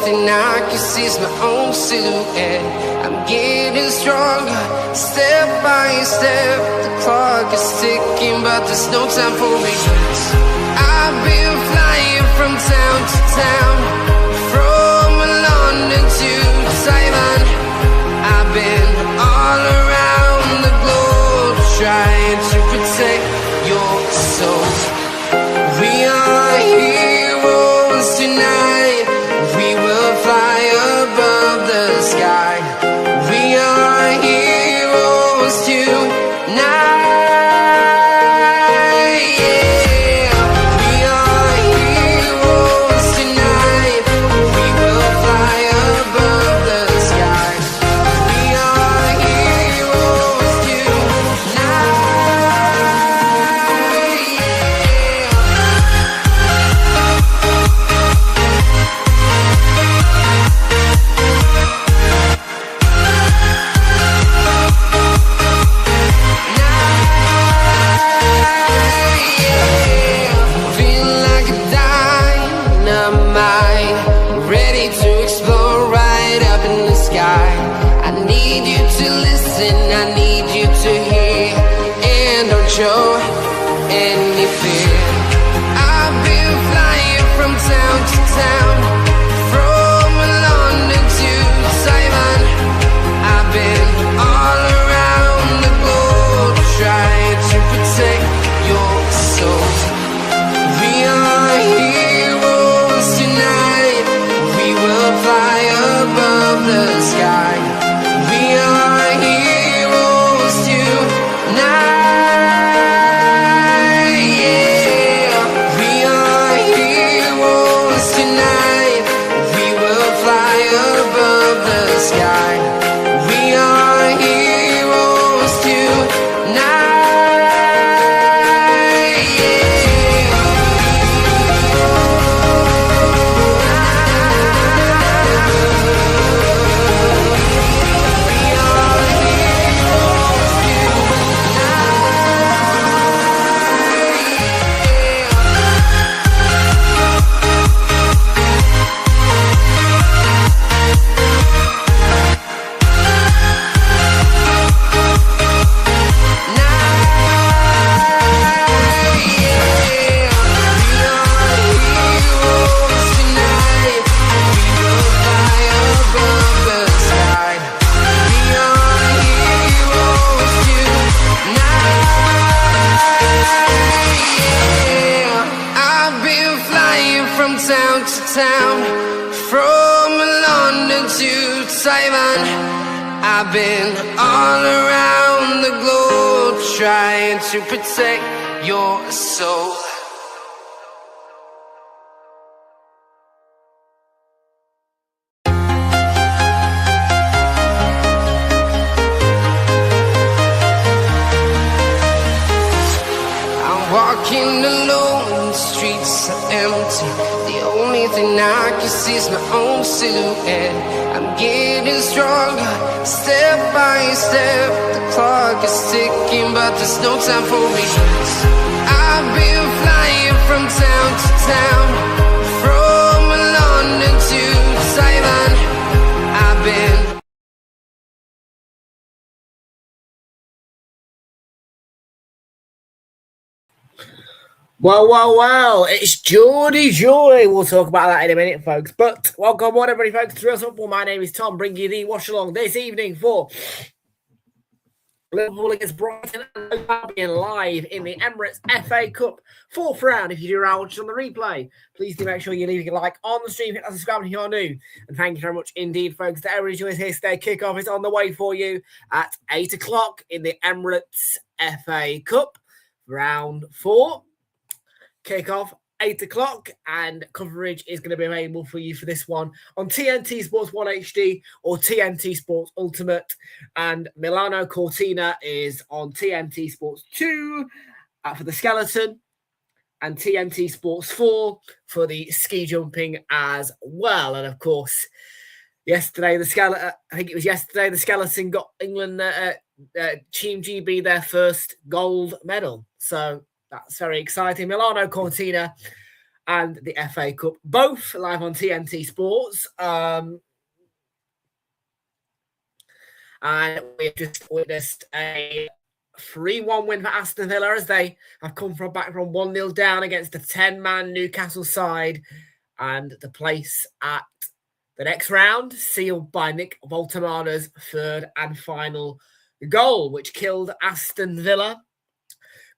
thing I can see is my own silhouette. I'm getting stronger, step by step. The clock is ticking, but there's no time for regrets. I've been flying from town to town, from London to Taiwan. I've been all around the globe, trying to protect your soul. We are heroes tonight. We will fly above the sky. We are heroes tonight. Yeah. We are heroes tonight. We will fly above the sky. We are heroes tonight. Feel like a dynamite, ready to explore right up in the sky. I need you to listen, I need you to hear, and don't show any fear. I've been flying from town to town, from London to Taiwan. I've been all around the globe, trying to protect your soul. We are heroes tonight. We will fly above the sky. We are heroes tonight. Yeah. We are heroes tonight. We will fly above the sky. We are heroes tonight. I've been flying from town to town, from London to Taiwan. I've been all around the globe, trying to protect your soul. I'm walking alone, the streets are empty. The only thing I can see is my own silhouette. I'm getting stronger, step by step. The clock is ticking, but there's no time for regrets. I've been flying from town to town, from London to Taiwan. I've been Well, it's Geordie Joy. We'll talk about that in a minute, folks. But welcome, everybody, folks, to Real Football. My name is Tom, bringing you the watch-along this evening for Liverpool against Brighton and Hove Albion live in the Emirates FA Cup 4th round. If you do around watching on the replay, please do make sure you're leaving a like on the stream, hit that subscribe if you're new. And thank you very much indeed, folks. The Everybody Joy is here today. Kickoff is on the way for you at 8 o'clock in the Emirates FA Cup, round 4. Kick-off 8 o'clock, and coverage is going to be available for you for this one on TNT Sports 1 HD or TNT Sports Ultimate, and Milano Cortina is on TNT Sports 2 for the skeleton, and TNT Sports 4 for the ski jumping as well. And of course, yesterday the skeleton got England Team GB their first gold medal, so that's very exciting. Milano Cortina and the FA Cup, both live on TNT Sports. And we've just witnessed a 3-1 win for Aston Villa as they have come back from 1-0 down against the 10-man Newcastle side, and the place at the next round sealed by Nick Voltemada's third and final goal, which killed Aston Villa.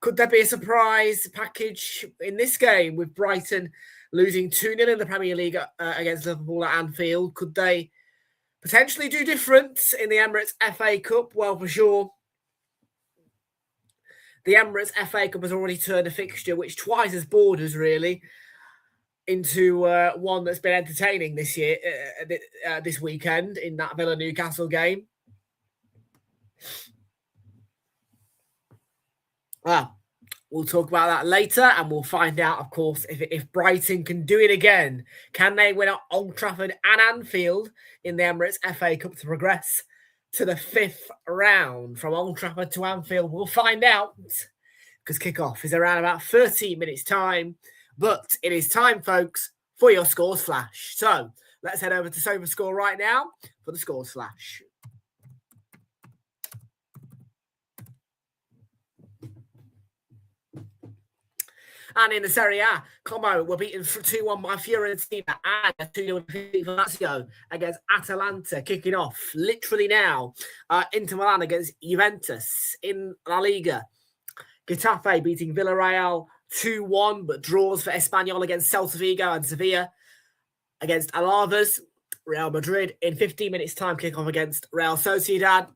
Could there be a surprise package in this game with Brighton losing 2-0 in the Premier League against Liverpool at Anfield? Could they potentially do different in the Emirates FA Cup? Well, for sure. The Emirates FA Cup has already turned a fixture which twice has bored us, really, into one that's been entertaining this year, this weekend in that Villa-Newcastle game. Well, we'll talk about that later, and we'll find out, of course, if Brighton can do it again. Can they win at Old Trafford and Anfield in the Emirates FA Cup to progress to the 5th round from Old Trafford to Anfield? We'll find out, because kickoff is around about 13 minutes' time. But it is time, folks, for your scores flash. So let's head over to SofaScore right now for the scores flash. And in the Serie A, Como were beaten 2-1 by Fiorentina and 2-0 defeat for Lazio against Atalanta, kicking off literally now. Inter Milan against Juventus in La Liga. Getafe beating Villarreal 2-1, but draws for Espanyol against Celta Vigo, and Sevilla against Alaves. Real Madrid in 15 minutes' time kickoff against Real Sociedad.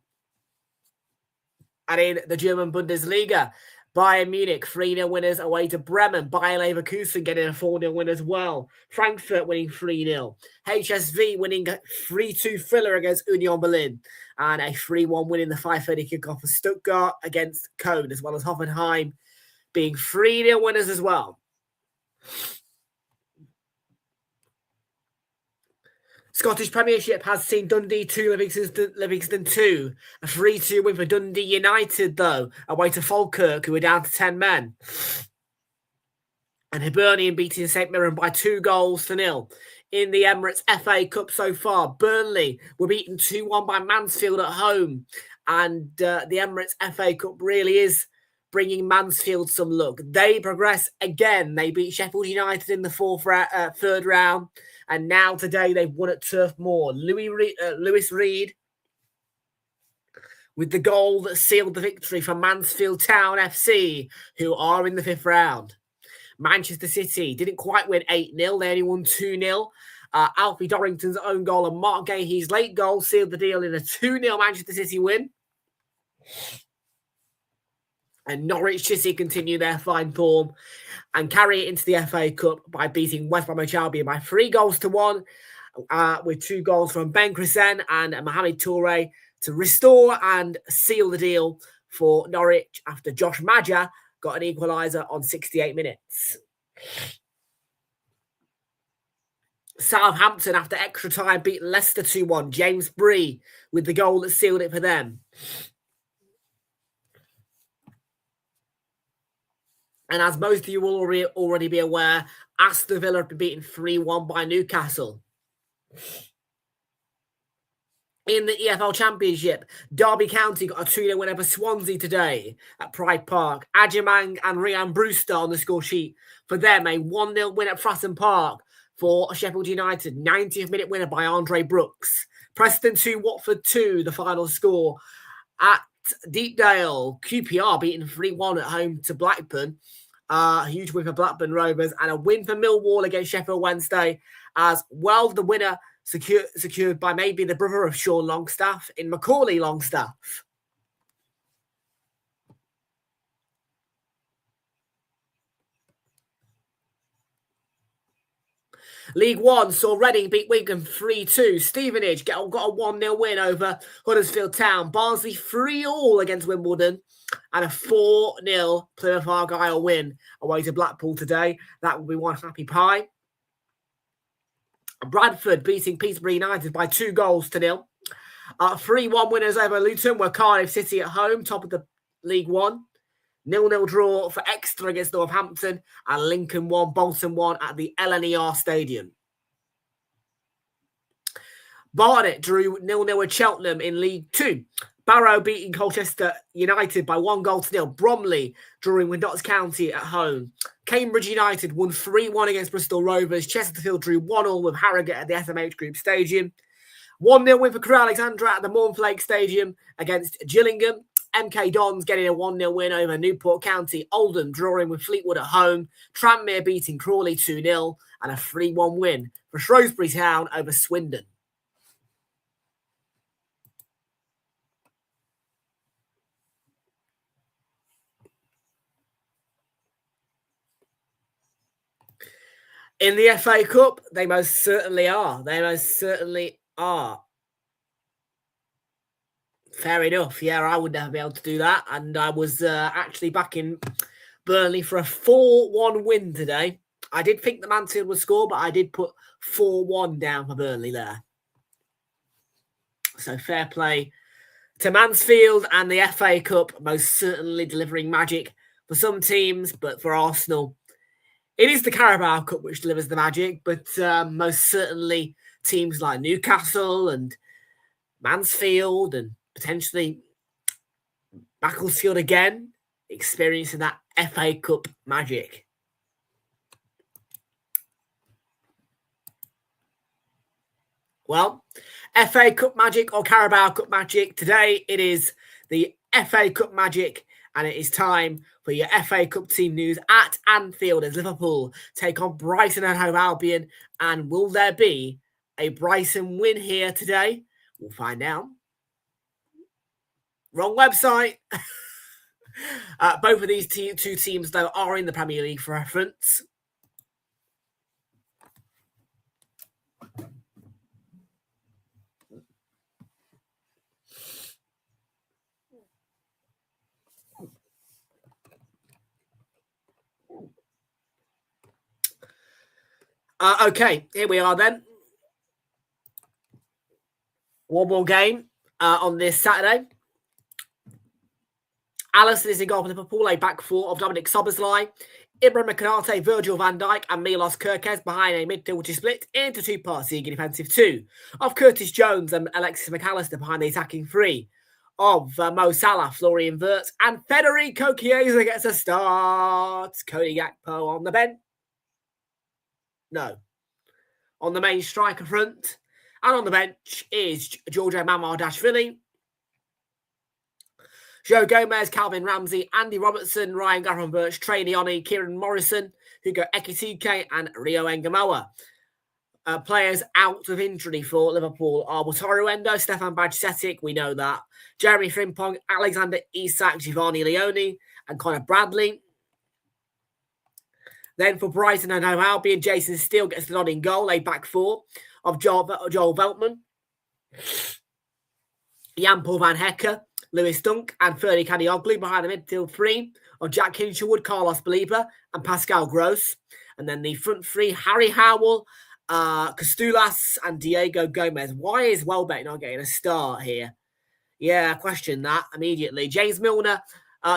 And in the German Bundesliga, Bayern Munich 3-0 winners away to Bremen. Bayer Leverkusen getting a 4-0 win as well. Frankfurt winning 3-0. HSV winning 3-2 thriller against Union Berlin. And a 3-1 win in the 5:30 kickoff for Stuttgart against Cologne, as well as Hoffenheim being 3-0 winners as well. Scottish Premiership has seen Dundee 2, Livingston 2. A 3-2 win for Dundee United, though, away to Falkirk, who are down to 10 men. And Hibernian beating St Mirren by 2-0. In the Emirates FA Cup so far, Burnley were beaten 2-1 by Mansfield at home. And the Emirates FA Cup really is bringing Mansfield some luck. They progress again. They beat Sheffield United in the third round. And now today they've won at Turf Moor. Lewis Reed with the goal that sealed the victory for Mansfield Town FC, who are in the 5th round. Manchester City didn't quite win 8-0. They only won 2-0. Alfie Dorrington's own goal and Mark Gahey's late goal sealed the deal in a 2-0 Manchester City win. And Norwich City continue their fine form and carry it into the FA Cup by beating West Bromwich Albion by 3-1, with 2 goals from Ben Crescent and Mohamed Toure to restore and seal the deal for Norwich after Josh Maja got an equaliser on 68 minutes. Southampton, after extra time, beat Leicester 2-1. James Bree with the goal that sealed it for them. And as most of you will already be aware, Aston Villa have been beaten 3-1 by Newcastle. In the EFL Championship, Derby County got a 2-0 win over Swansea today at Pride Park. Adjumang and Ryan Brewster on the score sheet for them. A 1-0 win at Fratton Park for Sheffield United. 90th minute winner by Andre Brooks. Preston 2, Watford 2, the final score at Deepdale. QPR beaten 3-1 at home to Blackburn. A huge win for Blackburn Rovers, and a win for Millwall against Sheffield Wednesday as well. The winner secured by maybe the brother of Sean Longstaff in Macaulay Longstaff. League One saw Reading beat Wigan 3-2. Stevenage got a 1-0 win over Huddersfield Town. Barnsley 3-3 against Wimbledon. And a 4-0 Plymouth Argyle win away to Blackpool today. That will be one happy pie. Bradford beating Peterborough United by 2-0. 3-1 winners over Luton were Cardiff City at home, top of the League One. 0-0 draw for Exeter against Northampton, and Lincoln 1, Bolton 1 at the LNER Stadium. Barnet drew 0-0 with Cheltenham in League 2. Barrow beating Colchester United by 1-0. Bromley drawing with Notts County at home. Cambridge United won 3-1 against Bristol Rovers. Chesterfield drew 1-1 with Harrogate at the SMH Group Stadium. 1-0 win for Crewe Alexandra at the Mornflake Stadium against Gillingham. MK Dons getting a 1-0 win over Newport County. Oldham drawing with Fleetwood at home. Tranmere beating Crawley 2-0 and a 3-1 win for Shrewsbury Town over Swindon. In the FA Cup, they most certainly are. They most certainly are. Fair enough. Yeah, I would never be able to do that. And I was actually back in Burnley for a 4-1 win today. I did think the Mansfield would score, but I did put 4-1 down for Burnley there. So fair play to Mansfield, and the FA Cup most certainly delivering magic for some teams, but for Arsenal, it is the Carabao Cup which delivers the magic, but most certainly teams like Newcastle and Mansfield and potentially Macclesfield again experiencing that FA Cup magic. Well, FA Cup magic or Carabao Cup magic. Today it is the FA Cup magic, and it is time for your FA Cup team news at Anfield as Liverpool take on Brighton and Hove Albion. And will there be a Brighton win here today? We'll find out. Wrong website. Both of these two teams, though, are in the Premier League for reference. Okay, here we are then. One more game on this Saturday. Alisson is in goal for Liverpool, a back four of Dominic Szoboszlai, Ibrahim Konate, Virgil van Dijk and Milos Kerkez behind a midfield which is split into two parts, the defensive two of Curtis Jones and Alexis McAllister behind the attacking three of Mo Salah, Florian Wirtz and Federico Chiesa gets a start. Cody Gakpo on the bench. No. On the main striker front. And on the bench is Georgia Mamardashvili, Joe Gomez, Calvin Ramsey, Andy Robertson, Ryan Gravenberch, Trey Nioni, Kieran Morrison, Hugo Ekitike and Rio Engamoa. Players out of injury for Liverpool are Wataru Endo, Stefan Bajcetic, we know that, Jeremy Frimpong, Alexander Isak, Giovanni Leone and Connor Bradley. Then for Brighton and Hove Albion, Jason Steele gets the nod in goal, a back four of Joel Veltman, Jan-Paul van Hecke, Lewis Dunk and Ferdy Kadioglu behind the midfield three of Jack Hinshelwood, Carlos Belieber and Pascal Gross. And then the front three, Harry Howell, Costulas and Diego Gomez. Why is Welbeck not getting a start here? Yeah, I question that immediately. James Milner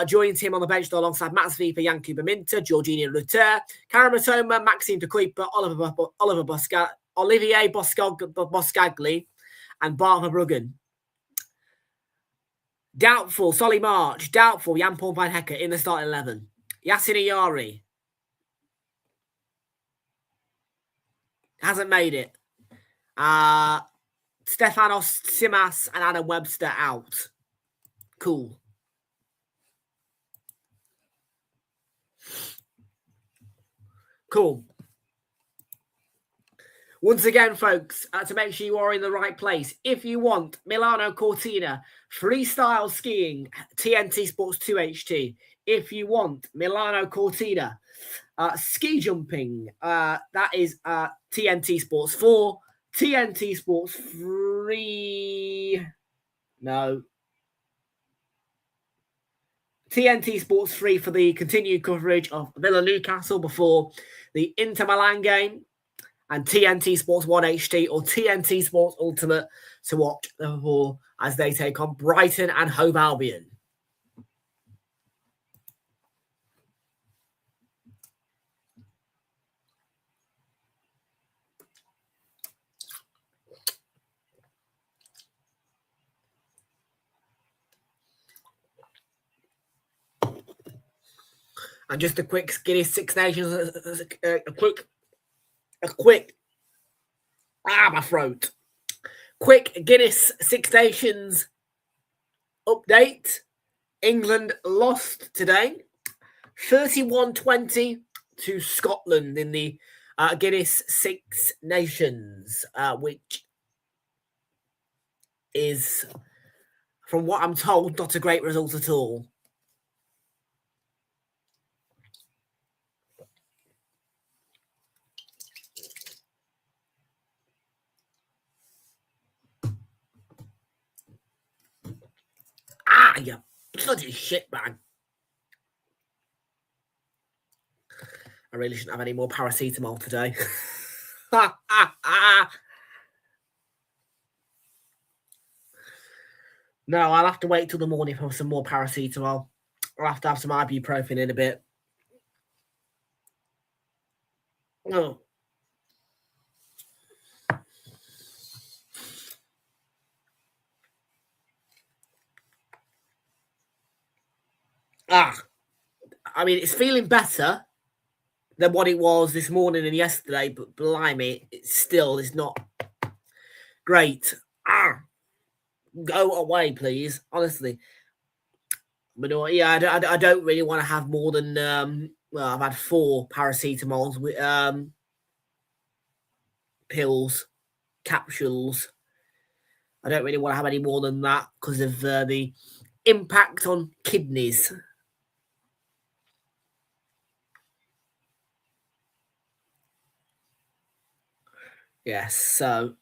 joins him on the bench alongside Max Viper, Yanku Baminta, Jorginho Rutter, Karim Matoma, Maxime de Kuiper, Olivier Boscagli, and Bart Verbruggen. Doubtful, Solly March. Doubtful, Jan-Paul van Hecke in the starting 11. Yasin Ayari hasn't made it. Stefanos Simas and Adam Webster out. Cool. Cool. Once again, folks, to make sure you are in the right place, if you want Milano Cortina freestyle skiing, TNT Sports 2 HT. If you want Milano Cortina ski jumping, that is TNT Sports 4. TNT Sports 3. No. TNT Sports 3 for the continued coverage of Villa Newcastle before the Inter Milan game. And TNT Sports 1 HT or TNT Sports Ultimate to watch Liverpool as they take on Brighton and Hove Albion. And just a quick Guinness Six Nations, my throat. Quick Guinness Six Nations update. England lost today, 31-20 to Scotland in the Guinness Six Nations, which is, from what I'm told, not a great result at all. You bloody shit bag. I really shouldn't have any more paracetamol today. No, I'll have to wait till the morning for some more paracetamol. I'll have to have some ibuprofen in a bit. Oh. I mean, it's feeling better than what it was this morning and yesterday, but blimey, it's not great. Go away, please. Honestly. But yeah, I don't really want to have more than well, I've had 4 paracetamols with pills, capsules. I don't really want to have any more than that because of the impact on kidneys. Yes, so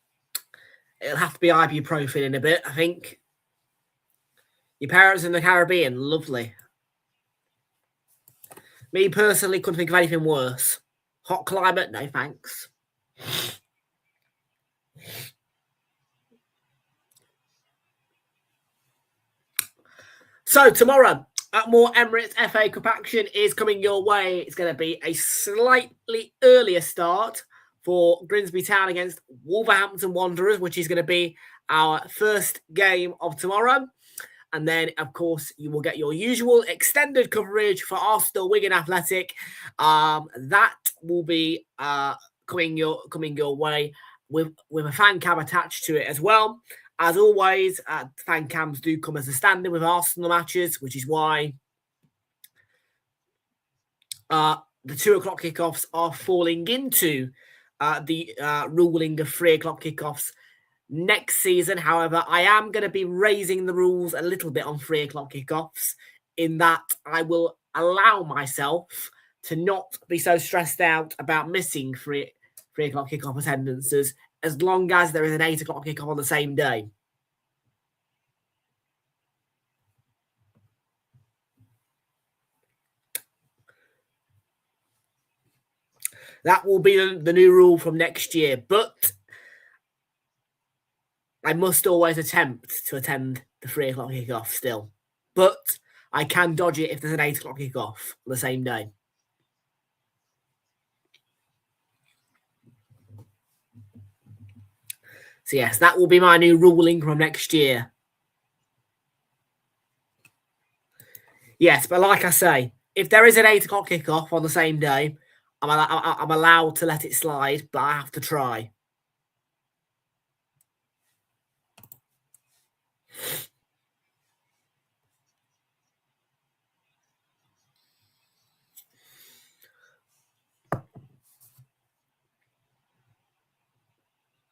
it'll have to be ibuprofen in a bit, I think. Your parents in the Caribbean, lovely. Me personally couldn't think of anything worse. Hot climate, no thanks. So tomorrow, more Emirates FA Cup action is coming your way. It's going to be a slightly earlier start for Grimsby Town against Wolverhampton Wanderers, which is going to be our first game of tomorrow. And then, of course, you will get your usual extended coverage for Arsenal Wigan Athletic. That will be coming your way with a fan cam attached to it as well. As always, fan cams do come as a standard with Arsenal matches, which is why the 2 o'clock kickoffs are falling into the ruling of 3 o'clock kickoffs next season. However, I am going to be raising the rules a little bit on 3 o'clock kickoffs, in that I will allow myself to not be so stressed out about missing 3 o'clock kickoff attendances, as long as there is an 8 o'clock kickoff on the same day. That will be the new rule from next year, but I must always attempt to attend the 3 o'clock kickoff still. But I can dodge it if there's an 8 o'clock kickoff on the same day. So yes, that will be my new ruling from next year. Yes, but like I say, if there is an 8 o'clock kickoff on the same day, I'm allowed to let it slide, but I have to try.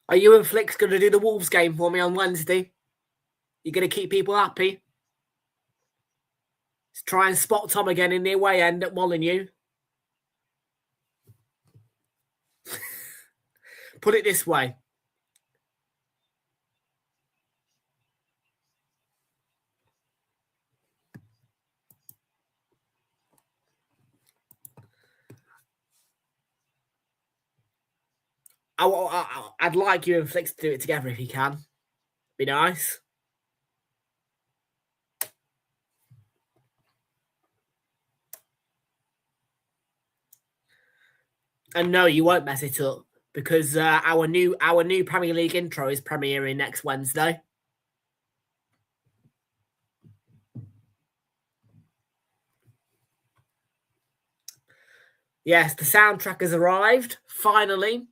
Are you and Flick's going to do the Wolves game for me on Wednesday? You're going to keep people happy? Let's try and spot Tom again in the away end at Molineux. Put it this way. I'd like you and Flicks to do it together if you can. Be nice. And no, you won't mess it up, because our new Premier League intro is premiering next Wednesday. Yes, the soundtrack has arrived, finally.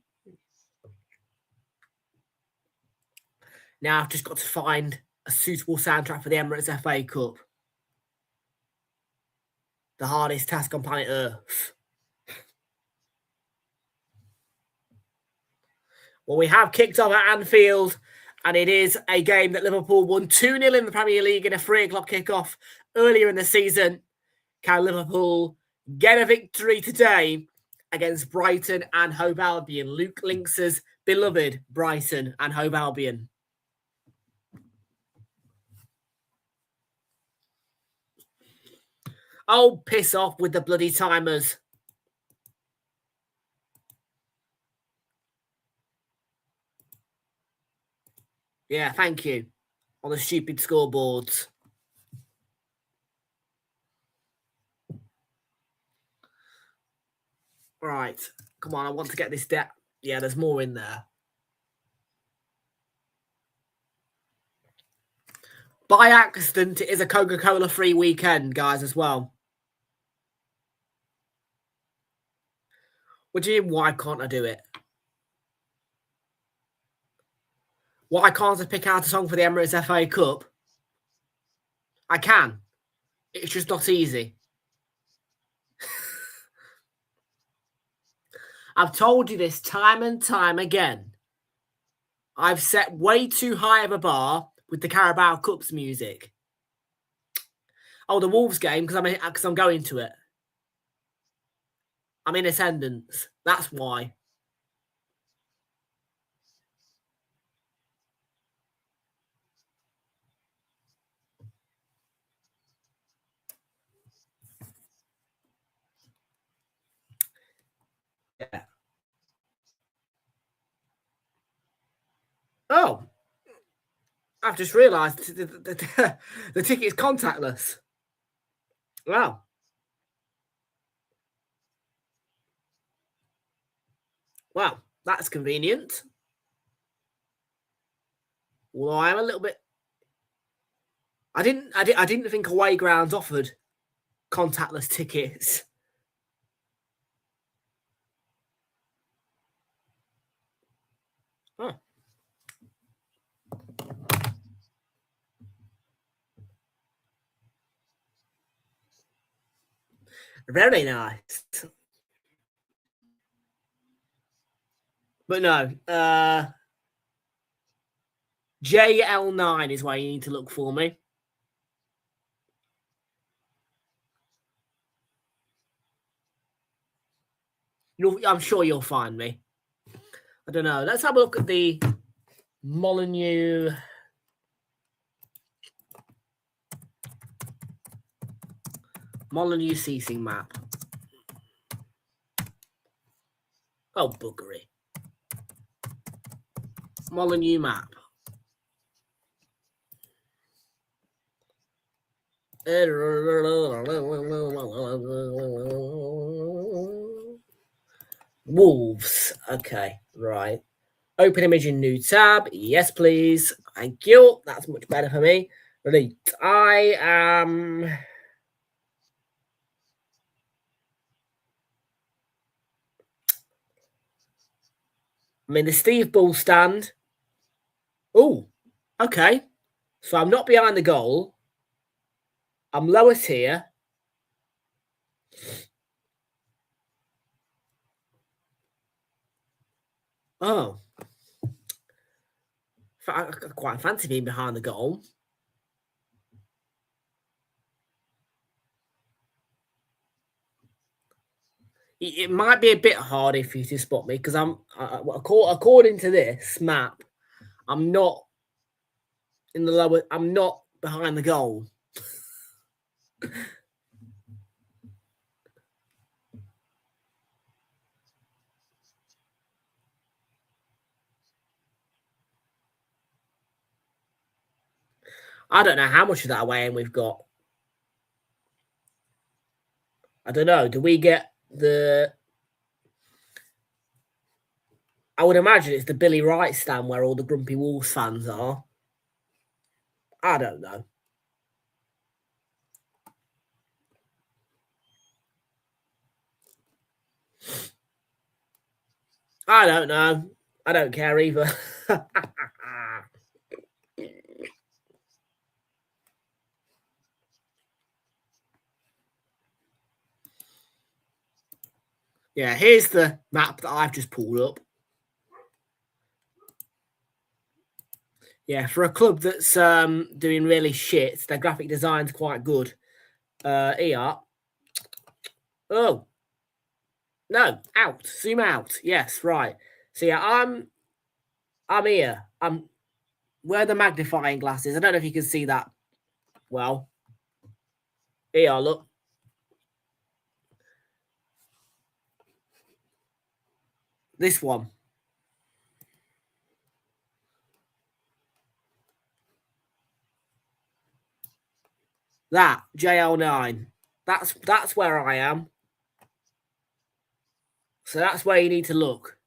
Now I've just got to find a suitable soundtrack for the Emirates FA Cup. The hardest task on planet Earth. Well, we have kicked off at Anfield, and it is a game that Liverpool won 2-0 in the Premier League in a 3:00 kickoff earlier in the season. Can Liverpool get a victory today against Brighton and Hove Albion? Luke Lynx's beloved Brighton and Hove Albion. Oh, piss off with the bloody timers. Yeah, thank you. On the stupid scoreboards. Right. Come on, I want to get this debt. Yeah, there's more in there. By accident, it is a Coca-Cola free weekend, guys, as well. What do you mean, why can't I do it? Why can't I pick out a song for the Emirates FA Cup? I can. It's just not easy. I've told you this time and time again. I've set way too high of a bar with the Carabao Cups music. Oh, the Wolves game, because I'm going to it. I'm in attendance. That's why. Yeah. Oh, I've just realised the ticket's contactless. Wow. Wow, that's convenient. Well, I'm a little bit. I didn't think away grounds offered contactless tickets. Oh. Very nice. But no, JL9 is where you need to look for me. I'm sure you'll find me. I don't know. Let's have a look at the Molyneux ceasing map. Oh, buggery. Molyneux map. Wolves. Okay, right. Open image in new tab. Yes, please. Thank you. That's much better for me. Right. I am. I'm in the Steve Bull stand. Oh, okay. So I'm not behind the goal. I'm lower tier. Oh. I quite fancy being behind the goal. It might be a bit harder for you to spot me because according to this map, I'm not in the lower. I'm not behind the goal. I don't know how much of that away in we've got. I don't know. Do we get the... I would imagine it's the Billy Wright stand where all the Grumpy Wolves fans are. I don't know. I don't know. I don't care either. Yeah, here's the map that I've just pulled up. Yeah, for a club that's doing really shit, their graphic design's quite good. Here. Oh. No, out. Zoom out. Yes, right. So yeah, I'm here. I'm where the magnifying glass is. I don't know if you can see that well. Here, look. This one. That JL9. That's where I am. So that's where you need to look.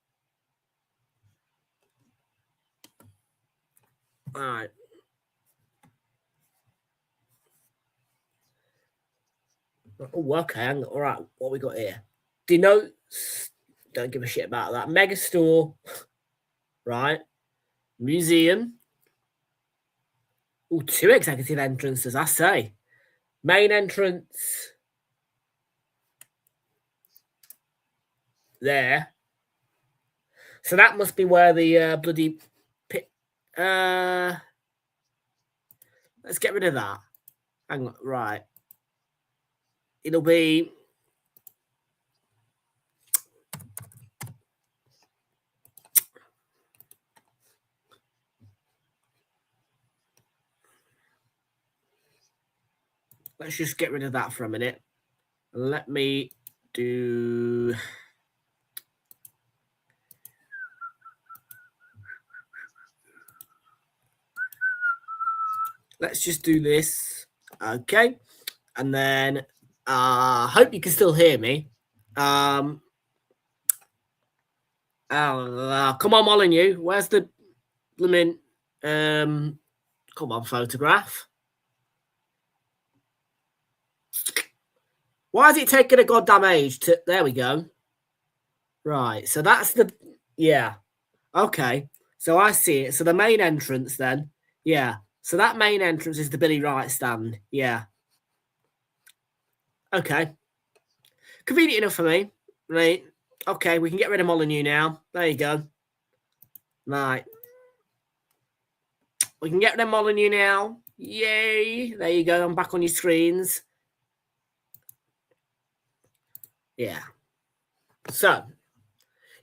All right. Oh, okay. All right. What we got here? Denotes. Don't give a shit about that. Megastore. Right. Museum. Oh, 2 executive entrances, I say. Main entrance. There. So that must be where the bloody pit. Let's get rid of that. Hang on. Right. It'll be. Let's just get rid of that for a minute. Let me do. Let's just do this. Okay. And then hope you can still hear me. Come on, Molyneux. Where's the blooming come on, photograph? Why is it taking a goddamn age to there we go. Right, so that's the yeah. Okay. So I see it. So the main entrance then. Yeah. So that main entrance is the Billy Wright stand. Yeah. Okay. Convenient enough for me. Right. Okay, we can get rid of Molyneux now. There you go. Right. We can get rid of Molyneux now. Yay. There you go. I'm back on your screens. Yeah. So,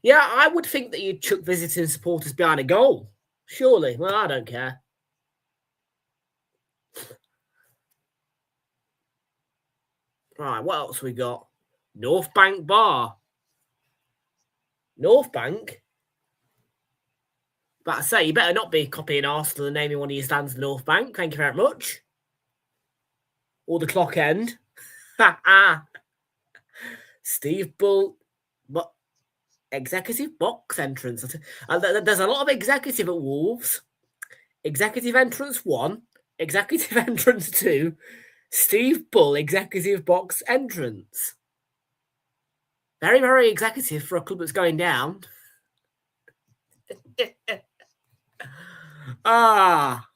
yeah, I would think that you'd chuck visiting supporters behind a goal. Surely. Well, I don't care. Right, what else we got? North Bank Bar. North Bank? But I say, you better not be copying Arsenal and naming one of your stands the North Bank. Thank you very much. Or the Clock End. Steve Bull. But executive box entrance. There's a lot of executive at Wolves. Executive entrance 1. Executive entrance 2. Steve Bull executive box entrance. Very, very executive for a club that's going down. Ah.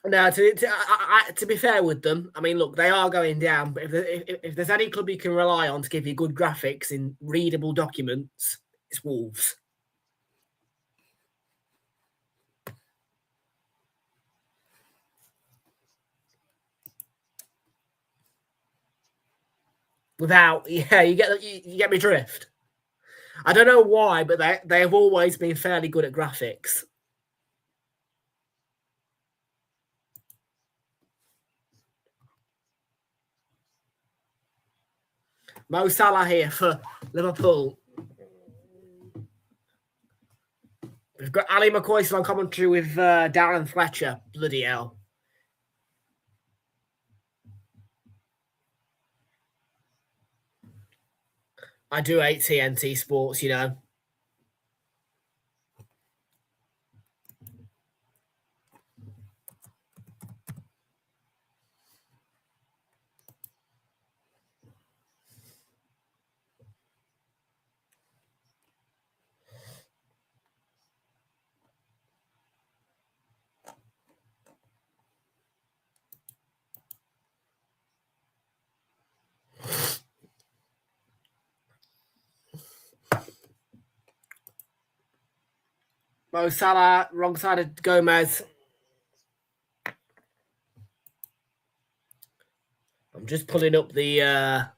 No, to be fair with them, I mean, look, they are going down. But if there's any club you can rely on to give you good graphics in readable documents, it's Wolves. Without, yeah, you get me drift. I don't know why, but they have always been fairly good at graphics. Mo Salah here for Liverpool. We've got Ali McCoy still on commentary with Darren Fletcher. Bloody hell. I do hate TNT Sports, you know. Mo Salah, wrong side of Gomez. I'm just pulling up the hang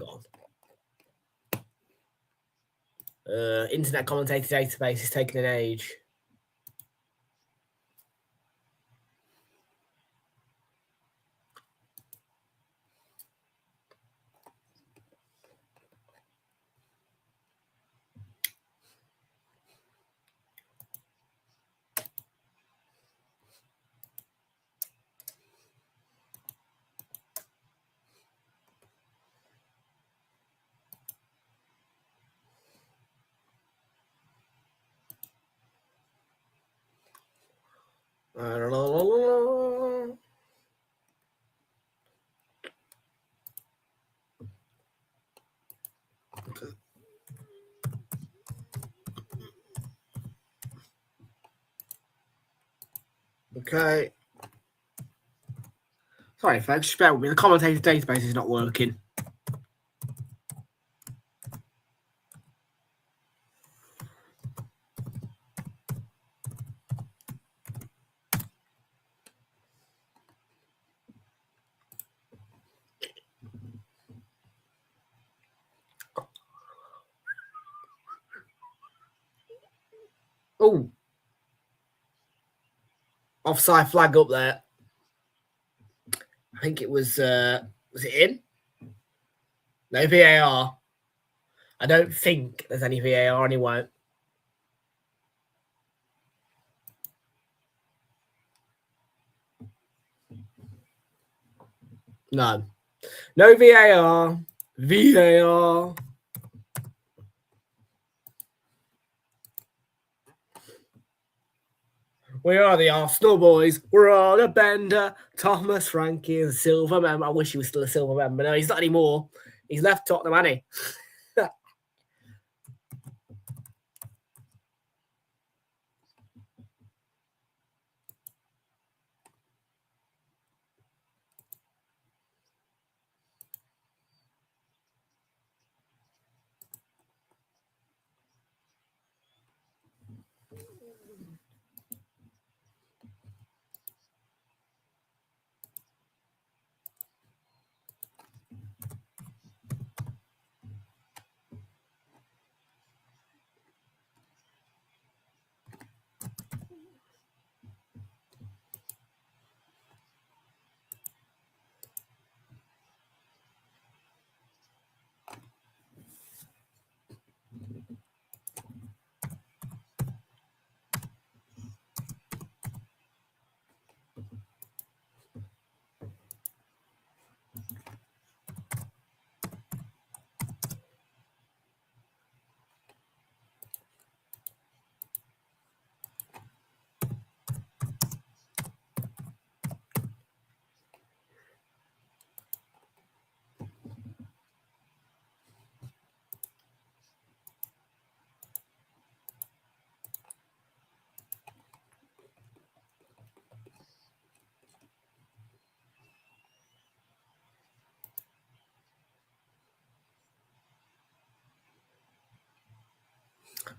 on. Internet commentator database is taking an age. Okay. Sorry, folks. Just bear with me. The commentator database is not working. Oh. Offside flag up there. I think it was it in? No VAR. I don't think there's any VAR anyway. No. No VAR. VAR. We are the Arsenal boys. We're on a bender. Thomas Frankie is a silver member. I wish he was still a silver member. No, he's not anymore. He's left Tottenham, hasn't he?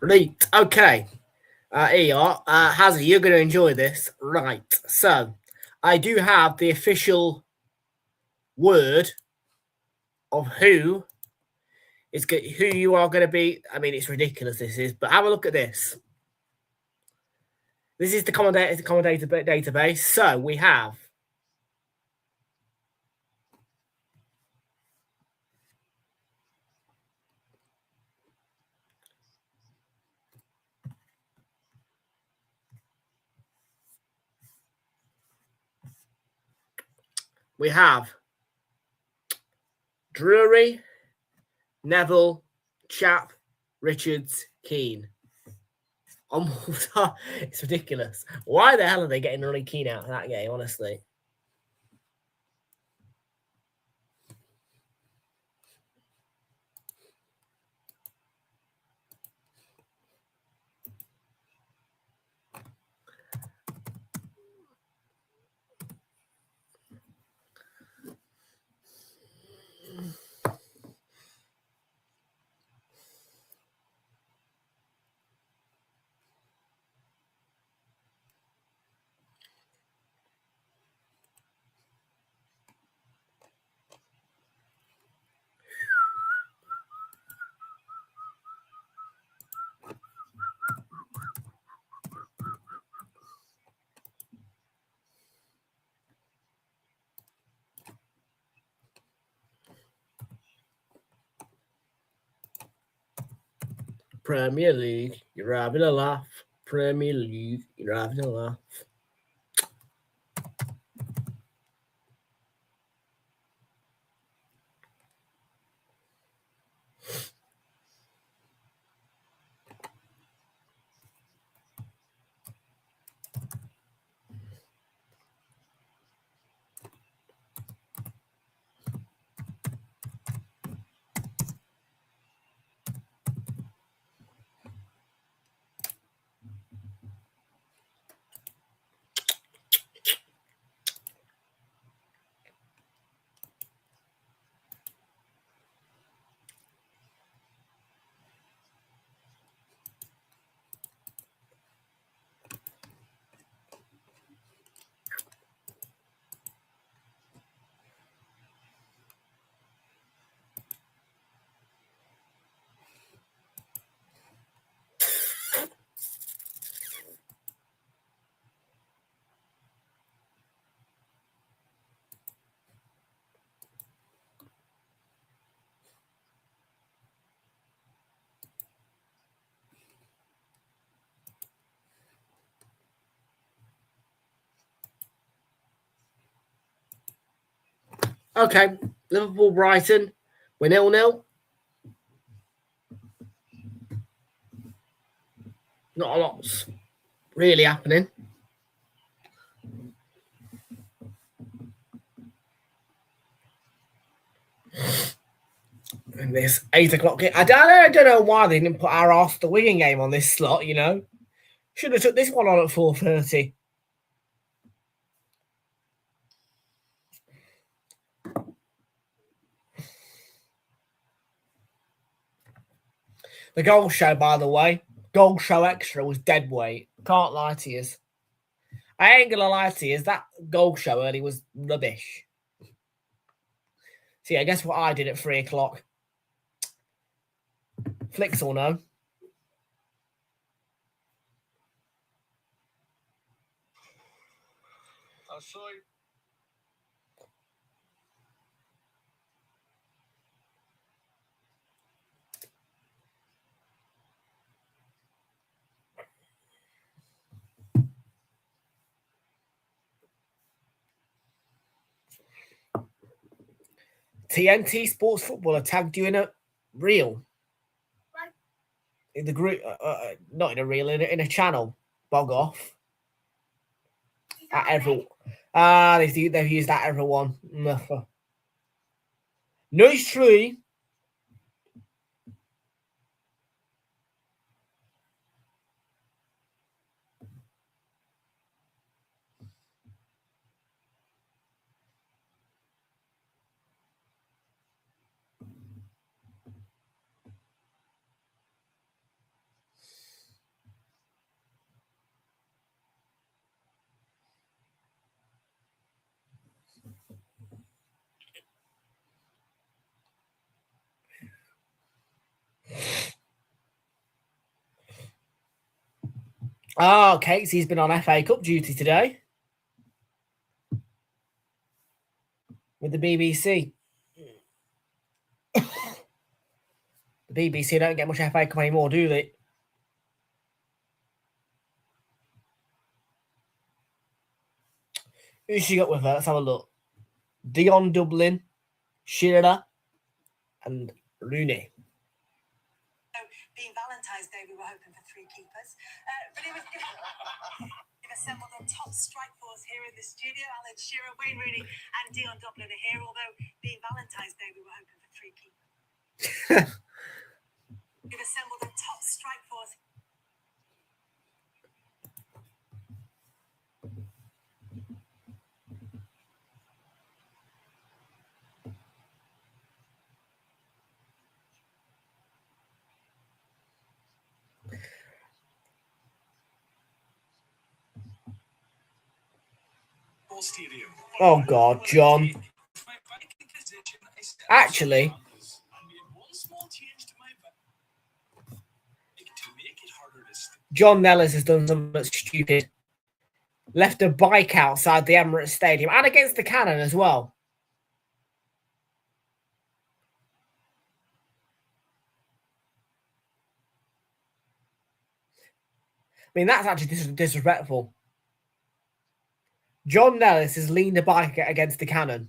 Right. Okay. Here you are. Hazzy, you're going to enjoy this. Right. So, I do have the official word of who you are going to be. I mean, it's ridiculous, this is, but have a look at this. This is the commentator database. So, we have we have Drury, Neville, Chap, Richards, Keane. On Malta, it's ridiculous. Why the hell are they getting really Keane out of that game, honestly? Premier League, you're having a laugh. Premier League, you're having a laugh. Okay, Liverpool, Brighton, we're 0-0. Not a lot's really happening. And this 8 o'clock game, I don't know why they didn't put our off the Wigan game on this slot, you know. Should have took this one on at 4:30. The goal show, by the way, goal show extra was dead weight. Can't lie to you. I ain't gonna lie to you, that goal show early was rubbish. See, I guess what I did at 3 o'clock. Flicks or no? I'll show you. TNT Sports Footballer tagged you in a reel. Right. In the group, not in a reel, in a channel. Bog off. At everyone. They've used that everyone. Nice try. Oh, Casey's been on FA Cup duty today with the BBC. The BBC don't get much FA Cup anymore, do they? Who's she got with her? Let's have a look. Dion Dublin, Shearer, and Rooney. Being Valentine's Day, we were hoping for 3 keepers. But they've assembled a top strike force here in the studio. Alan Shearer, Wayne Rooney, and Dion Dublin are here. Although being Valentine's Day, we were hoping for 3 keepers. They've assembled a top strike force. Oh God, John. Actually, John Nellis has done something stupid. Left a bike outside the Emirates Stadium and against the cannon as well. I mean, that's actually disrespectful. John Nellis has leaned a bike against the cannon.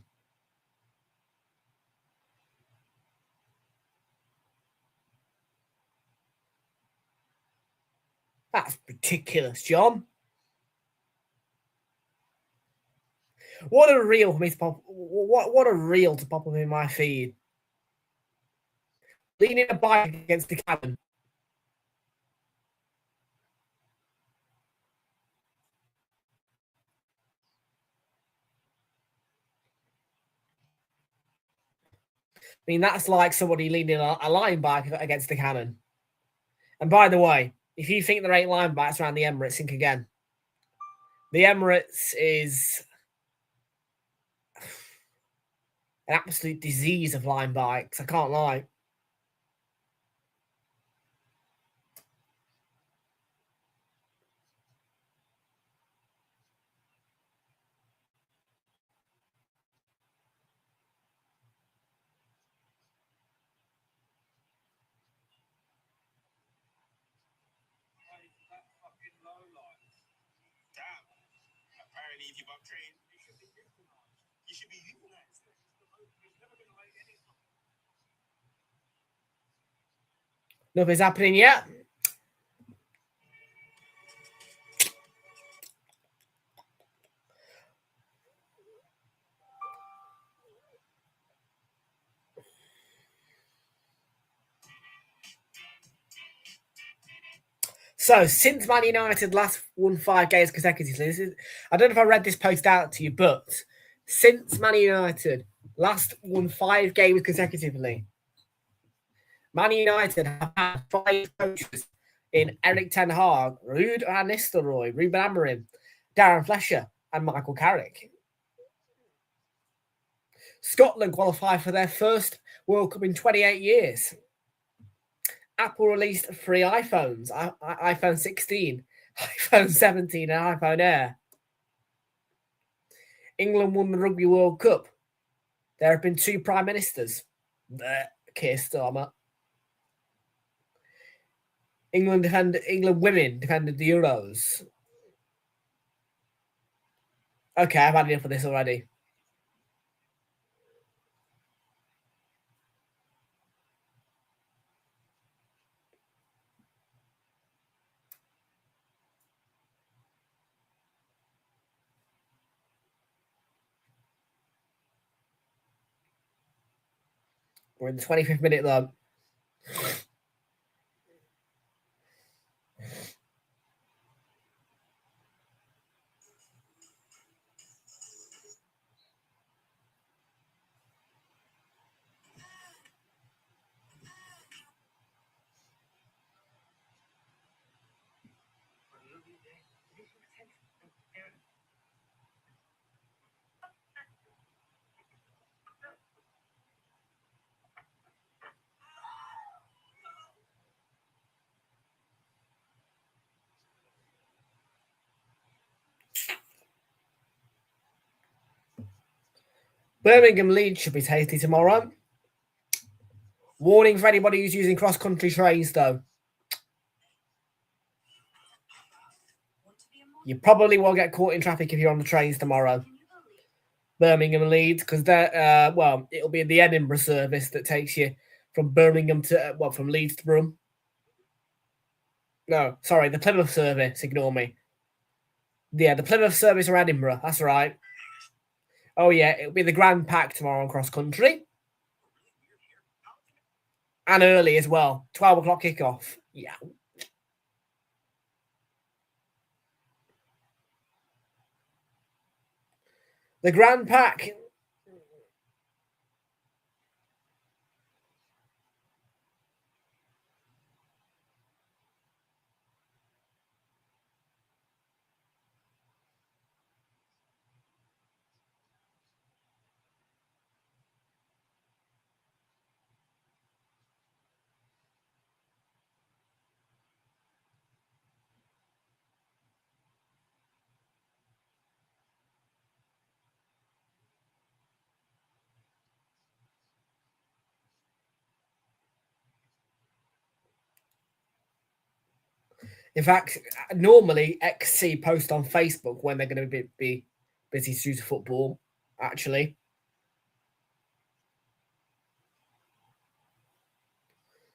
That's ridiculous, John. What a reel for me to pop. What a reel to pop up in my feed. Leaning a bike against the cannon. I mean, that's like somebody leaning a line bike against the cannon. And by the way, if you think there ain't line bikes around the Emirates, think again. The Emirates is an absolute disease of line bikes. I can't lie. If you've upgraded, you should be euthanized. Nothing's happening yet. So, since Man United last won 5 games consecutively, I don't know if I read this post out to you, but since Man United last won 5 games consecutively, Man United have had 5 coaches in Erik ten Hag, Ruud van Nistelrooy, Ruben Amorim, Darren Fletcher, and Michael Carrick. Scotland qualified for their first World Cup in 28 years. Apple released 3 iPhones, iPhone 16, iPhone 17, and iPhone Air. England won the Rugby World Cup. There have been 2 prime ministers. Keir Starmer. England women defended the Euros. Okay, I've had enough of this already. We're in the 25th minute though. Birmingham Leeds should be tasty tomorrow. Warning for anybody who's using cross-country trains, though. You probably won't get caught in traffic if you're on the trains tomorrow. Birmingham and Leeds, because they're well, it'll be the Edinburgh service that takes you from Birmingham to from Leeds to Brum. No, sorry, the Plymouth service. Ignore me. Yeah, the Plymouth service or Edinburgh. That's right. Oh yeah, it'll be the Grand Pack tomorrow on cross country, and early as well. 12 o'clock kickoff. Yeah. The Grand Pack. In fact, normally XC post on Facebook when they're going to be busy due to football, actually.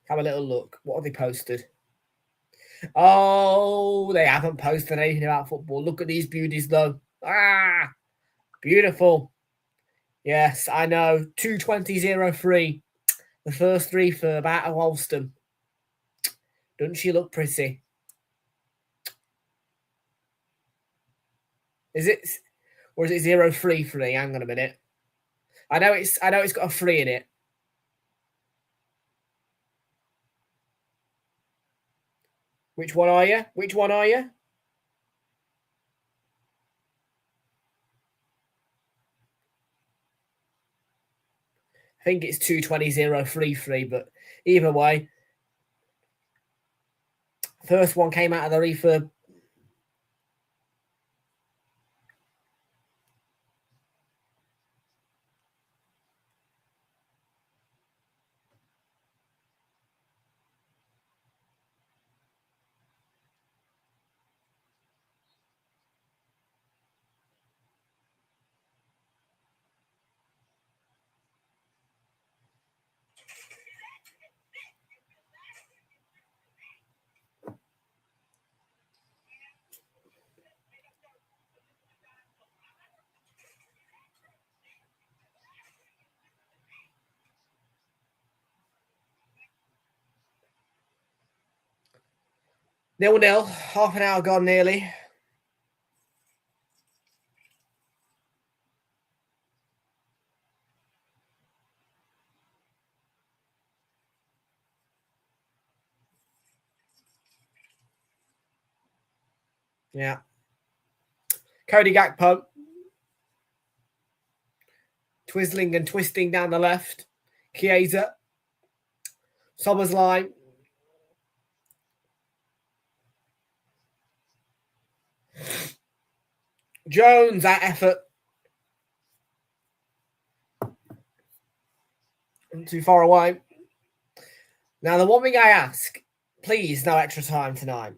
Have a little look. What have they posted? Oh, they haven't posted anything about football. Look at these beauties, though. Ah, beautiful. Yes, I know. 220.03. The first refurb out of Alston. Doesn't she look pretty? Is it, or is it 033? Hang on a minute. I know it's got a 3 in it. Which one are you? Which one are you? I think it's 220.033, but either way. First one came out of the refurb. Nil-nil. Half an hour gone nearly. Yeah. Cody Gakpo. Twizzling and twisting down the left. Chiesa. Sobersline. Jones, that effort. Too far away. Now, the one thing I ask, please, no extra time tonight.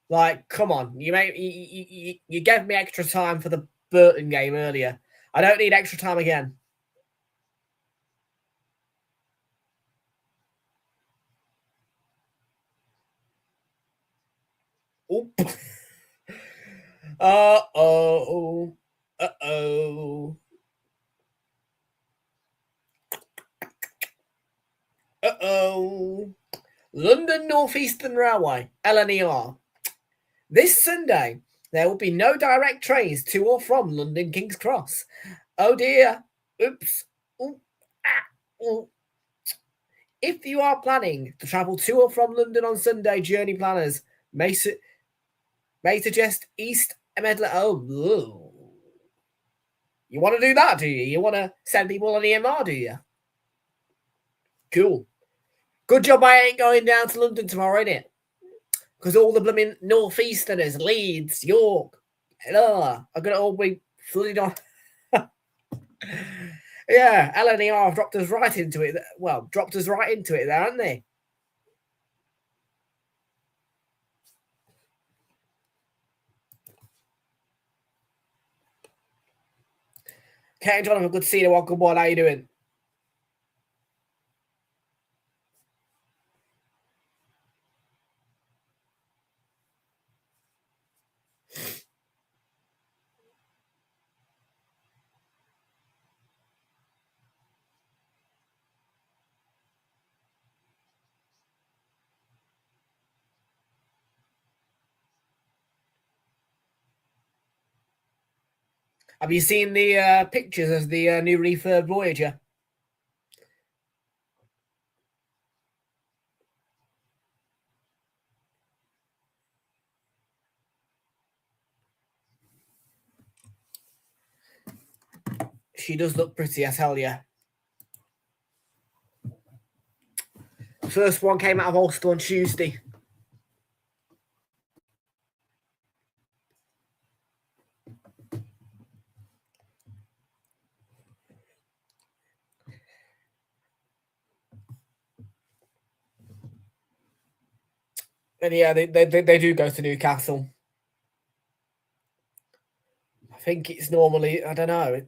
Like, come on. You gave me extra time for the Burton game earlier. I don't need extra time again. Oop. Uh-oh. Uh-oh. Uh-oh. London North Eastern Railway, LNER. This Sunday, there will be no direct trains to or from London King's Cross. Oh dear. Oops. Ooh. Ah. Ooh. If you are planning to travel to or from London on Sunday, journey planners may suggest East Medley. Oh, you want to do that, do you? You want to send people on EMR, do you? Cool. Good job I ain't going down to London tomorrow, innit? Because all the blooming northeasterners, Leeds, York, are going to all be flooded on. Yeah, LNER have dropped us right into it. Well, dropped us right into it there, haven't they? Kate and Jonathan, good to see you. Welcome board. How you doing? Have you seen the pictures of the new refurb Voyager? She does look pretty, I tell you. First one came out of Ulster on Tuesday. And yeah, they do go to Newcastle. I think it's normally, I don't know.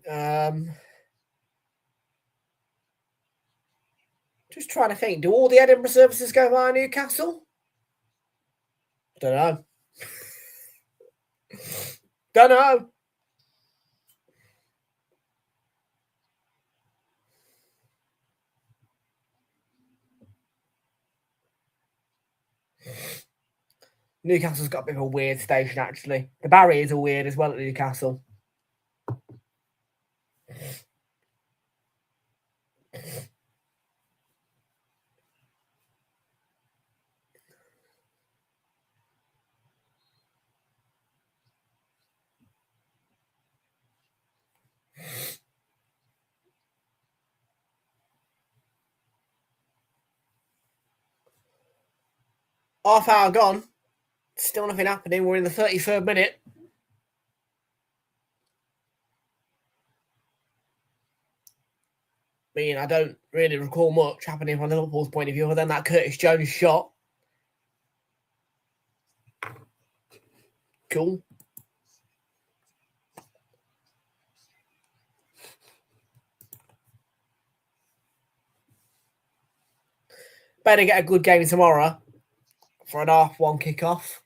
Just trying to think. Do all the Edinburgh services go via Newcastle? Don't know. Don't know. Newcastle's got a bit of a weird station, actually. The barriers are weird as well at Newcastle. Half hour gone. Still nothing happening. We're in the 33rd minute. I mean, I don't really recall much happening from Liverpool's point of view other than that Curtis Jones shot. Cool. Better get a good game tomorrow for an 1:30 kickoff.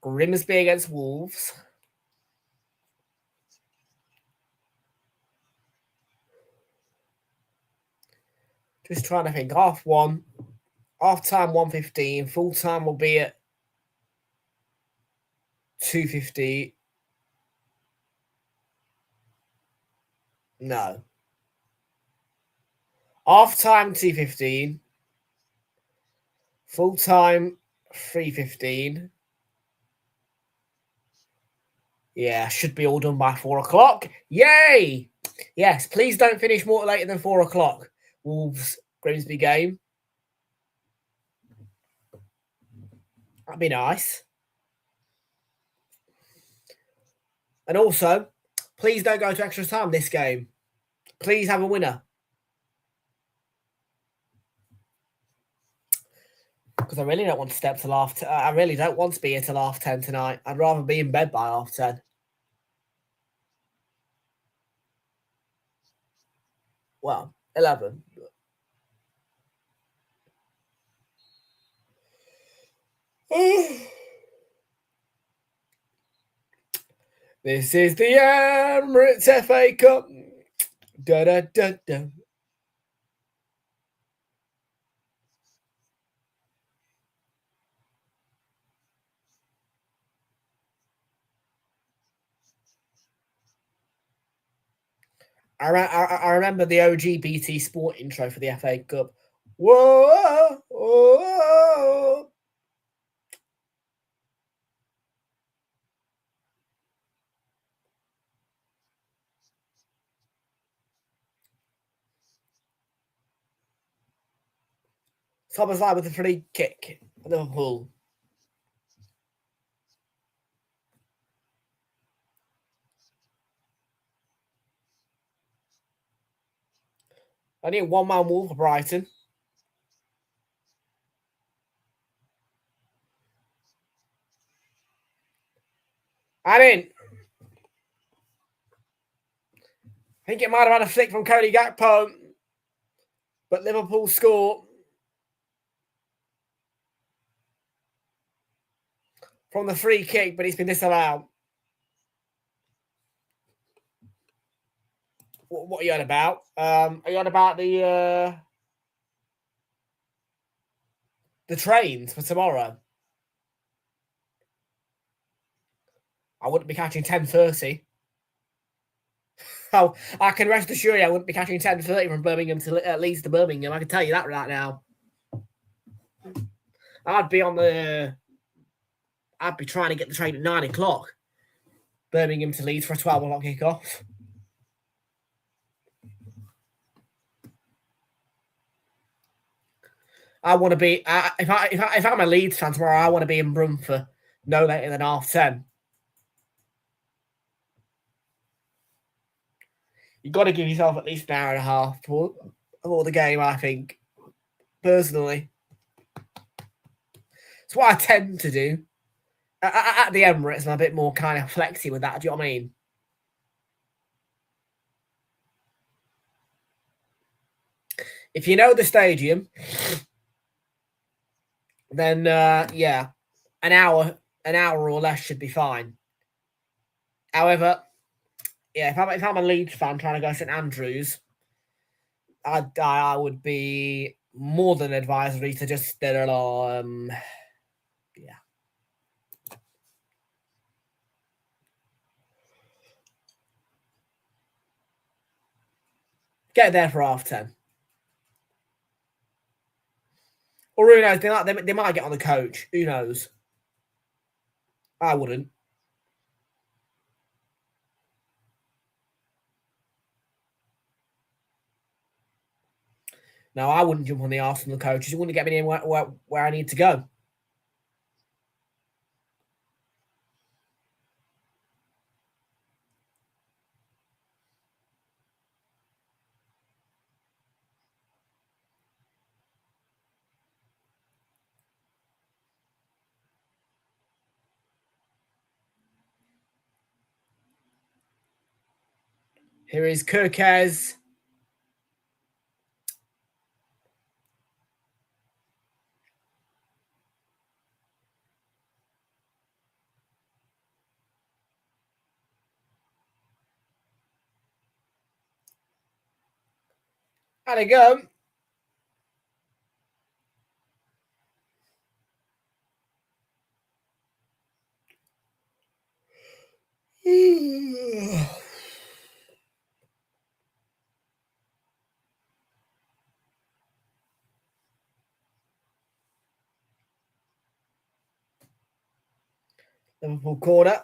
Grimsby against Wolves. Just trying to think. 1:30. Half time 1:15. Full time will be at 2:50. No. Half time 2:15. Full time 3:15. Yeah, should be all done by 4 o'clock. Yay! Yes, please don't finish more later than 4 o'clock. Wolves Grimsby game. That'd be nice. And also, please don't go to extra time this game. Please have a winner. Because I really don't want to step till after. I really don't want to be here till 10:30 tonight. I'd rather be in bed by 10:30. Well, 11. This is the Emirates FA Cup. Da da da da. I remember the OG BT Sport intro for the FA Cup. Whoa, whoa. Thomas Live with a free kick for Liverpool. Only a one-man wall for Brighton. And in. I think it might have had a flick from Cody Gakpo, but Liverpool score from the free kick, but it's been disallowed. What are you on about? Are you on about the trains for tomorrow? I wouldn't be catching 10:30. Oh, I can rest assure you I wouldn't be catching 10:30 from Birmingham to Leeds to Birmingham. I can tell you that right now. I'd be trying to get the train at 9 o'clock. Birmingham to Leeds for a 12 o'clock kickoff. I want to be if I'm a Leeds fan tomorrow, I want to be in Brum for no later than 10:30. You've got to give yourself at least an hour and a half for the game, I think, personally. It's what I tend to do. At the Emirates, I'm a bit more kind of flexy with that. Do you know what I mean? If you know the stadium, then yeah, an hour or less should be fine. However, yeah, if I'm a Leeds fan trying to go to St Andrews, I would be more than advisory to just yeah. Get there for 10:30. Or who knows, they might get on the coach. Who knows? I wouldn't. No, I wouldn't jump on the Arsenal coaches. It wouldn't get me anywhere where I need to go. Here is Kirkez. Had a go. Liverpool corner.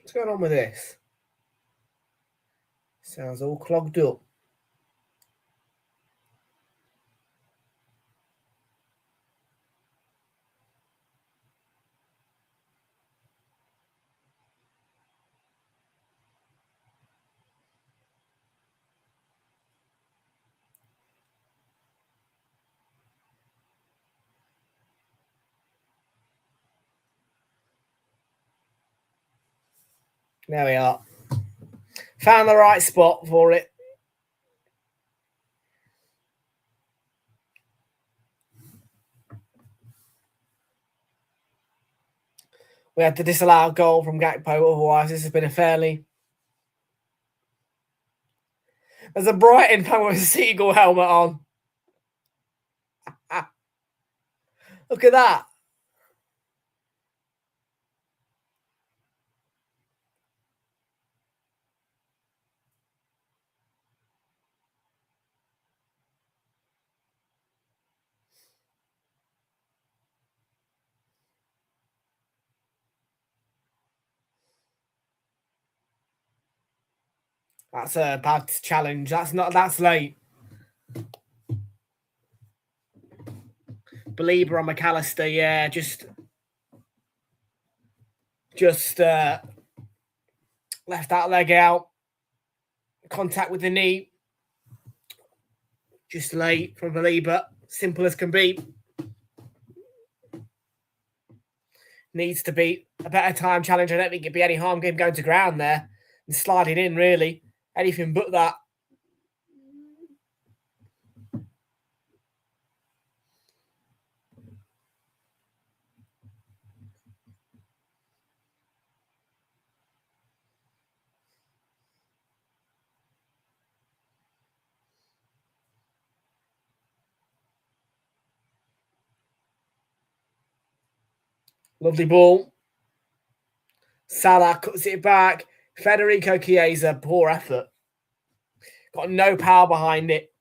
What's going on with this? Sounds all clogged up. There we are. Found the right spot for it. We had to disallow a goal from Gakpo, otherwise this has been a fairly... There's a Brighton fan with a seagull helmet on. Look at that. That's a bad challenge. That's late. Belieber on McAllister, yeah, just left that leg out. Contact with the knee. Just late from Belieber. Simple as can be. Needs to be a better time challenge. I don't think it'd be any harm him going to ground there and sliding in, really. Anything but that. Lovely ball. Salah cuts it back. Federico Chiesa, poor effort. Got no power behind it.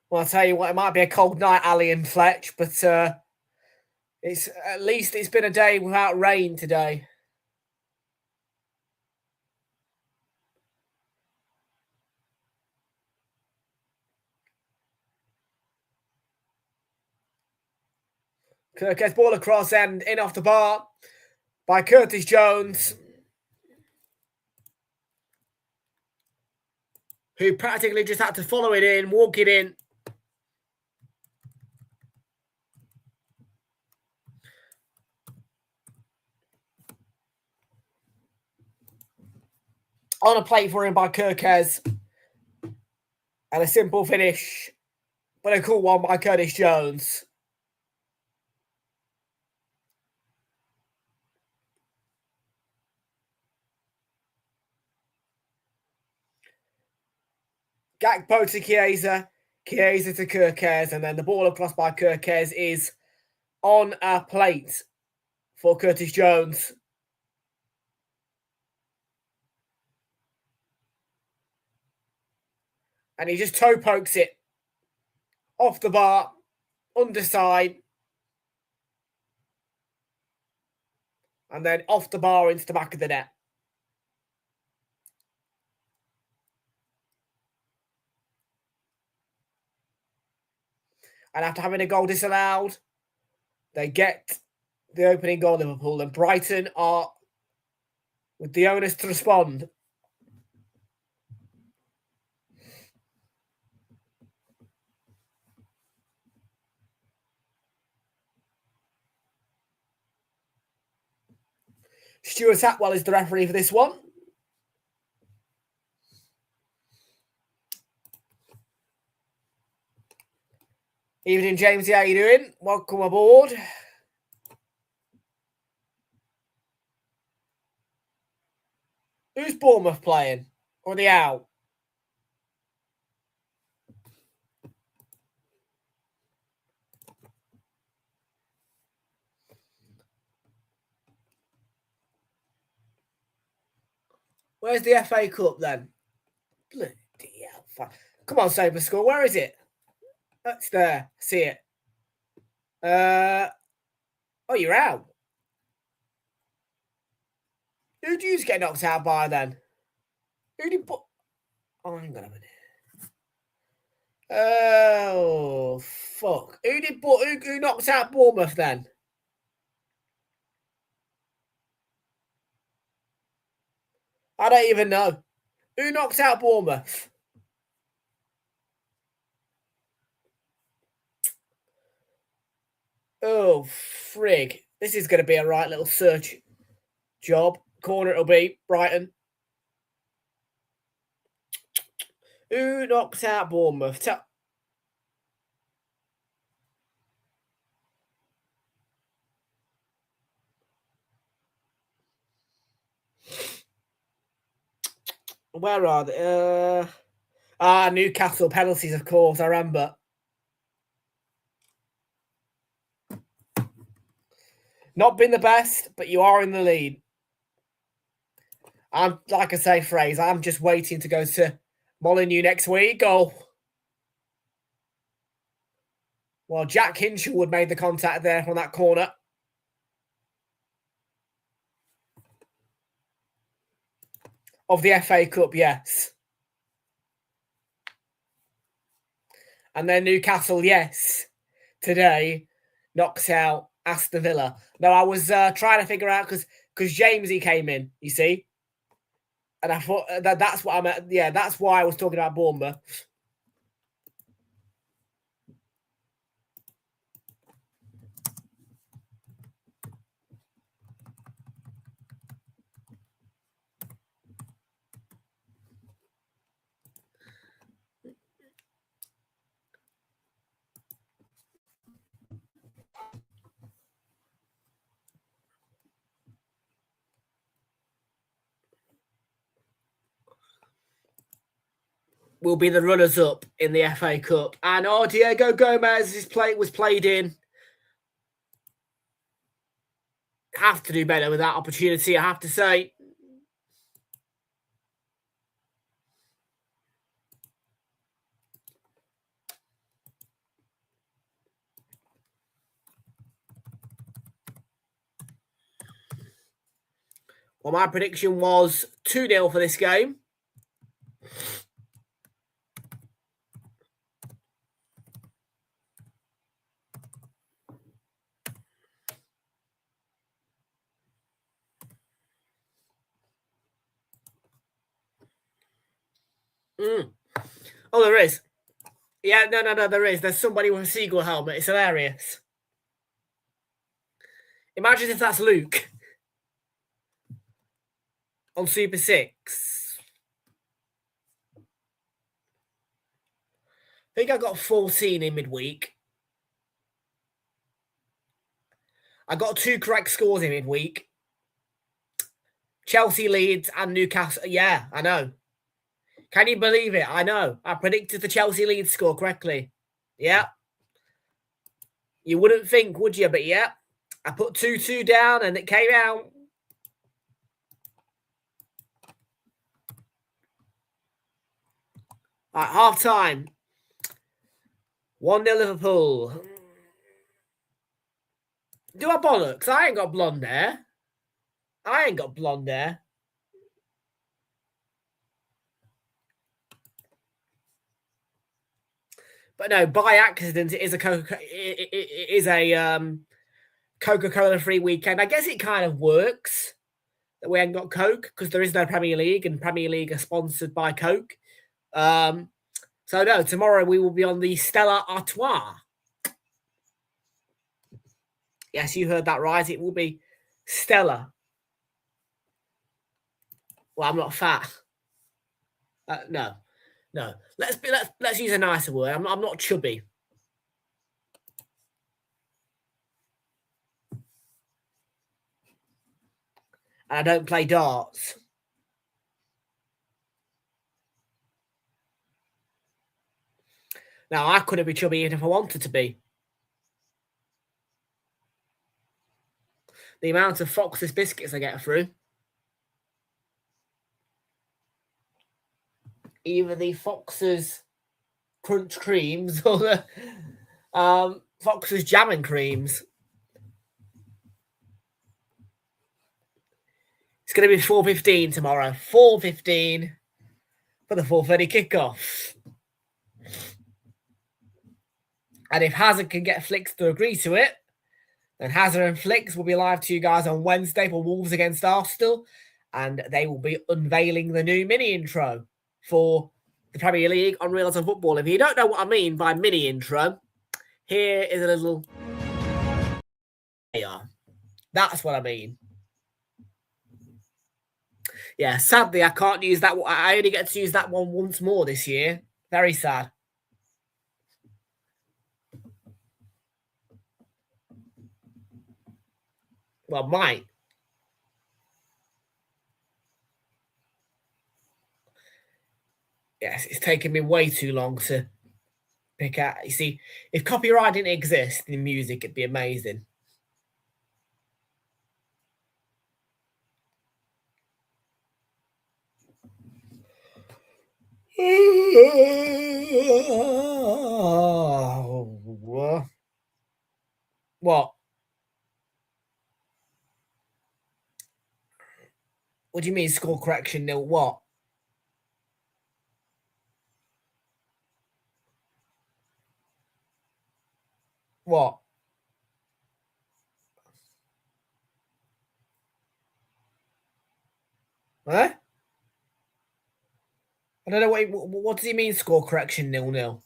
Well, I'll tell you what, it might be a cold night, Ali and Fletch, but it's at least it's been a day without rain today. Kirk gets ball across and in off the bar by Curtis Jones, who practically just had to follow it in, walk it in. On a plate for him by Kirkes. And a simple finish, but a cool one by Curtis Jones. Gakpo to Chiesa, Chiesa to Kirkes, and then the ball across by Kirkes is on a plate for Curtis Jones. And he just toe pokes it off the bar, underside, and then off the bar into the back of the net. And after having a goal disallowed, they get the opening goal, Liverpool, and Brighton are with the onus to respond. Stuart Atwell is the referee for this one. Evening, Jamesy. How you doing? Welcome aboard. Who's Bournemouth playing? Or are they out? Where's the FA Cup then? Bloody hell. Come on, Sabre Score. Where is it? That's there. See it. Oh, you're out. Who did you just get knocked out by then? Who did put? Oh, hang on a minute. Oh, fuck. Who knocked out Bournemouth then? I don't even know. Who knocked out Bournemouth? Oh, frig. This is going to be a right little search job. Corner it'll be. Brighton. Who knocked out Bournemouth? Where are they? Newcastle penalties, of course. I remember. Not been the best, but you are in the lead. I'm, like I say, Fraser, I'm just waiting to go to Molineux next week. Oh. Well, Jack Hinshelwood made the contact there from that corner. Of the FA Cup, yes. And then Newcastle, yes, today knocks out Aston Villa. No, I was trying to figure out because Jamesy came in, you see. And I thought that's what I meant. Yeah, that's why I was talking about Bournemouth. Will be the runners-up in the FA Cup. And Diego Gomez was played in. Have to do better with that opportunity, I have to say. Well, my prediction was 2-0 for this game. Oh, there is. Yeah, no, there is. There's somebody with a seagull helmet. It's hilarious. Imagine if that's Luke on Super 6. I think I got 14 in midweek. I got 2 correct scores in midweek. Chelsea, Leeds, and Newcastle. Yeah, I know. Can you believe it? I know. I predicted the Chelsea Leeds score correctly. Yeah. You wouldn't think, would you? But yeah. I put 2-2 down and it came out. All right, half time. 1-0 Liverpool. Do I bollocks? I ain't got blonde hair. I ain't got blonde hair. But no, by accident, it is a Coca-Cola free weekend. I guess it kind of works that we ain't got Coke because there is no Premier League, and Premier League are sponsored by Coke. So no, tomorrow we will be on the Stella Artois. Yes, you heard that right. It will be Stella. Well, I'm not fat. No. Let's use a nicer word. I'm not chubby. And I don't play darts. Now, I couldn't be chubby even if I wanted to be. The amount of Fox's biscuits I get through. Either the Fox's Crunch Creams or the Fox's Jam and Creams. It's going to be 4:15 tomorrow. 4:15 for the 4:30 kickoff. And if Hazard can get Flicks to agree to it, then Hazard and Flicks will be live to you guys on Wednesday for Wolves against Arsenal. And they will be unveiling the new mini intro for the Premier League on Realltom Football. If you don't know what I mean by mini intro, here is a little... That's what I mean. Yeah, sadly, I can't use that. I only get to use that one once more this year. Very sad. Well, might. Yes, it's taken me way too long to pick out. You see, if copyright didn't exist in music, it'd be amazing. What? What do you mean score correction nil? What? What? Huh? I don't know what does he mean score correction 0-0?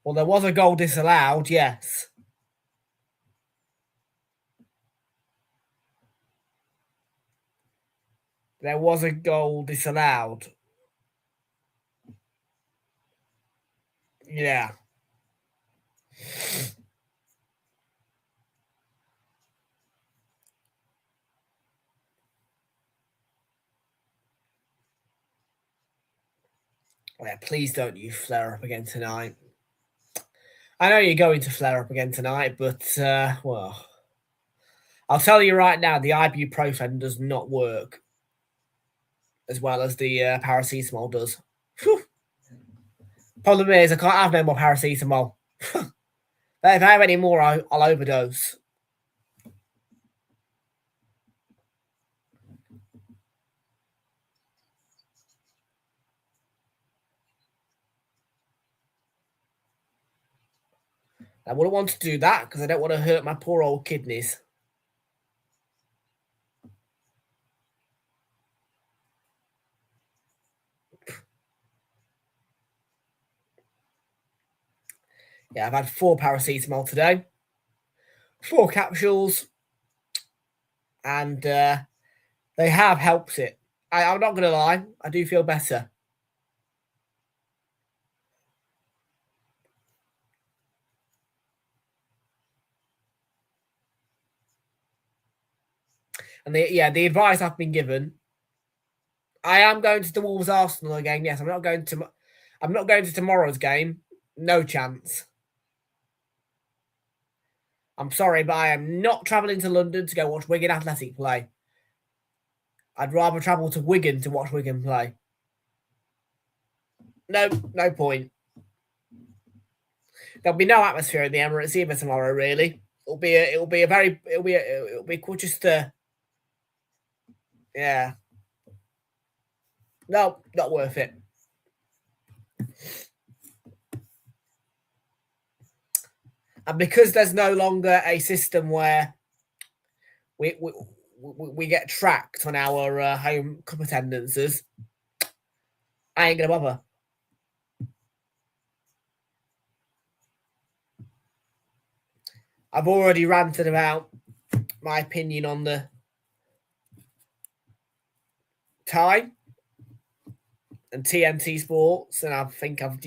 Well, there was a goal disallowed, yes. There was a goal disallowed. Yeah. Yeah, please don't you flare up again tonight. I know you're going to flare up again tonight, but, well, I'll tell you right now, the ibuprofen does not work as well as the paracetamol does. Whew. Problem is, I can't have no more paracetamol. If I have any more, I'll overdose. I wouldn't want to do that because I don't want to hurt my poor old kidneys. Yeah, I've had 4 paracetamol today, 4 capsules, and they have helped it. I'm not going to lie, I do feel better. And the advice I've been given, I am going to the Wolves Arsenal game. Yes, I'm not going to tomorrow's game. No chance. I'm sorry, but I am not travelling to London to go watch Wigan Athletic play. I'd rather travel to Wigan to watch Wigan play. No point. There'll be no atmosphere in the Emirates either tomorrow. Really, it'll be just yeah. No, not worth it. And because there's no longer a system where we get tracked on our home cup attendances, I ain't gonna bother. I've already ranted about my opinion on the time and TNT Sports, and I think I've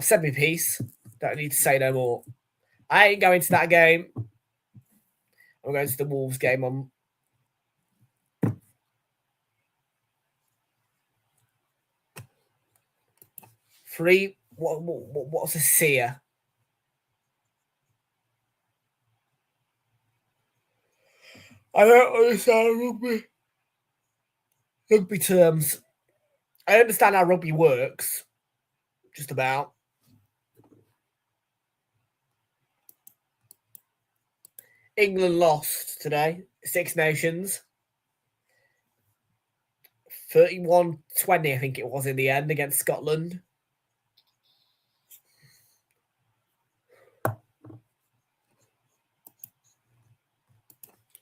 said my piece. Don't need to say no more. I ain't going to that game. I'm going to the Wolves game on free. What's a seer? I don't understand rugby terms. I understand how rugby works, just about. England lost today, 6 Nations. 31-20, I think it was in the end, against Scotland.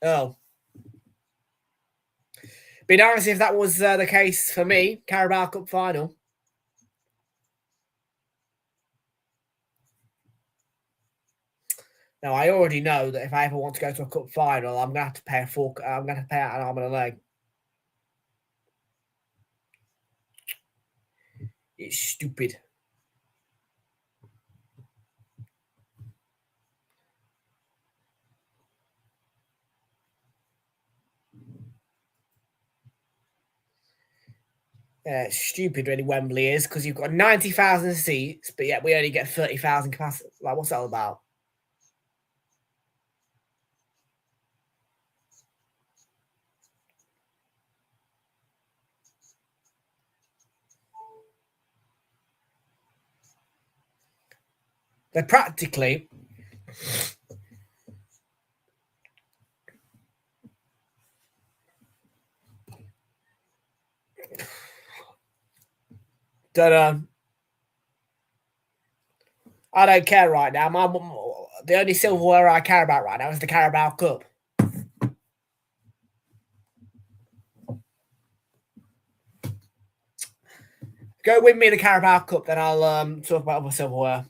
Oh. Be nice if that was the case for me. Carabao Cup final. Now I already know that if I ever want to go to a cup final, I'm gonna have to pay I'm gonna pay out an arm and a leg. It's stupid. It's stupid, really, Wembley is, because you've got 90,000 seats, but yet we only get 30,000 capacity. Like, what's that all about? They're practically don't know. I don't care right now. The only silverware I care about right now is the Carabao Cup. Go win me the Carabao Cup, then I'll talk about other silverware.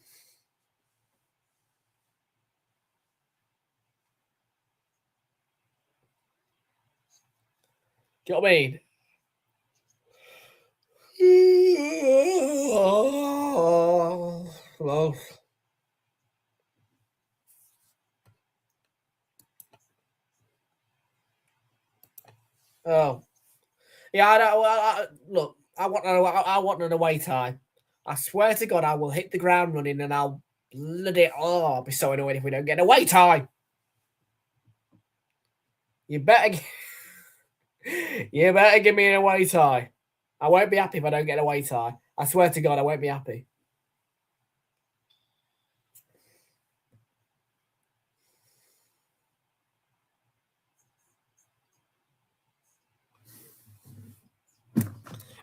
Do you know what I mean? Well, oh, yeah. I don't. Look, I want an away tie. I swear to God, I will hit the ground running, and I'll bloody. Oh, I'll be so annoyed if we don't get an away tie. You better give me an away tie. I won't be happy if I don't get an away tie. I swear to God, I won't be happy.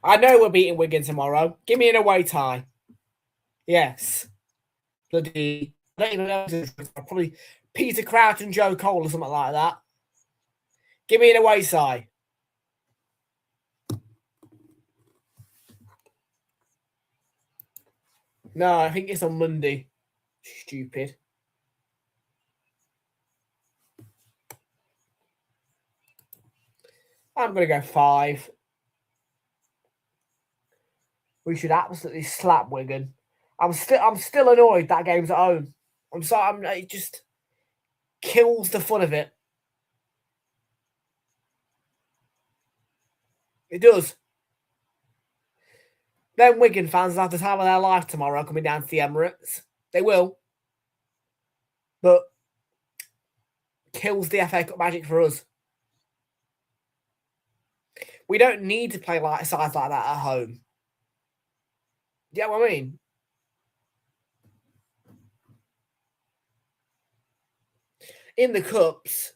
I know we're beating Wigan tomorrow. Give me an away tie. Yes. Bloody. I don't even know. Probably Peter Crouch and Joe Cole or something like that. Give me an away tie. No, I think it's on Monday. Stupid. I'm going to go 5. We should absolutely slap Wigan. I'm still annoyed that game's at home. I'm sorry. It just kills the fun of it. It does. Then Wigan fans will have the time of their life tomorrow coming down to the Emirates. They will. But kills the FA Cup magic for us. We don't need to play like sides like that at home. Do you know what I mean? In the cups,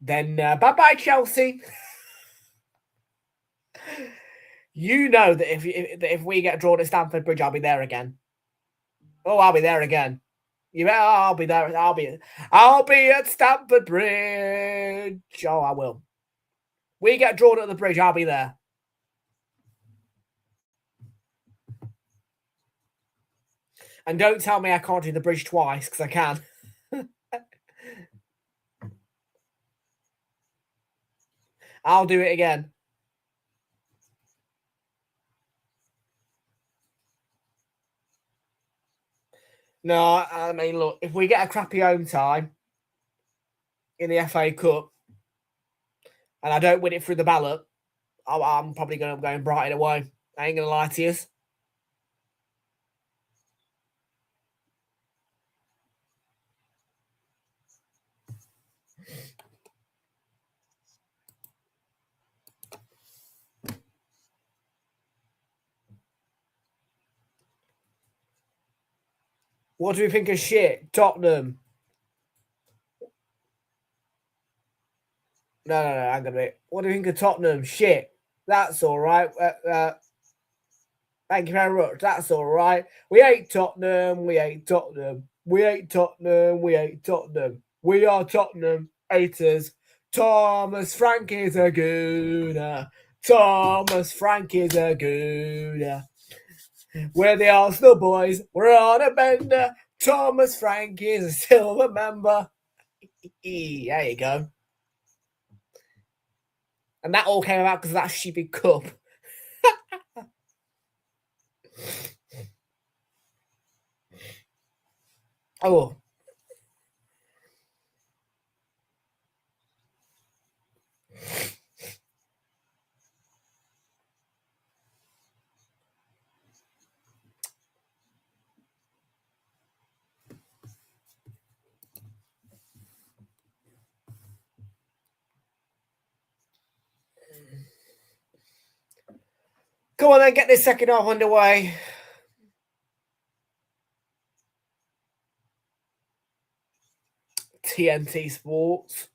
then bye-bye, Chelsea. You know that if we get drawn at Stamford Bridge, I'll be there again. Oh, I'll be there again. You better. I'll be there. I'll be at Stamford Bridge. Oh, I will. We get drawn at the bridge, I'll be there. And don't tell me I can't do the bridge twice, because I can. I'll do it again. No, I mean, look, if we get a crappy home time in the FA Cup and I don't win it through the ballot, I'm probably going to go and Brighton away. I ain't going to lie to you. What do we think of shit? Tottenham. No, I'm going to be. What do you think of Tottenham? Shit. That's all right. Thank you very much. That's all right. We hate Tottenham. We hate Tottenham. We hate Tottenham. We hate Tottenham. We are Tottenham haters. Thomas Frank is a gooner. Thomas Frank is a gooner. We're the Arsenal boys. We're on a bender. Thomas Frank is a silver member. There you go. And that all came about because of that stupid cup. Oh. Come on then, get this second half underway. TNT Sports.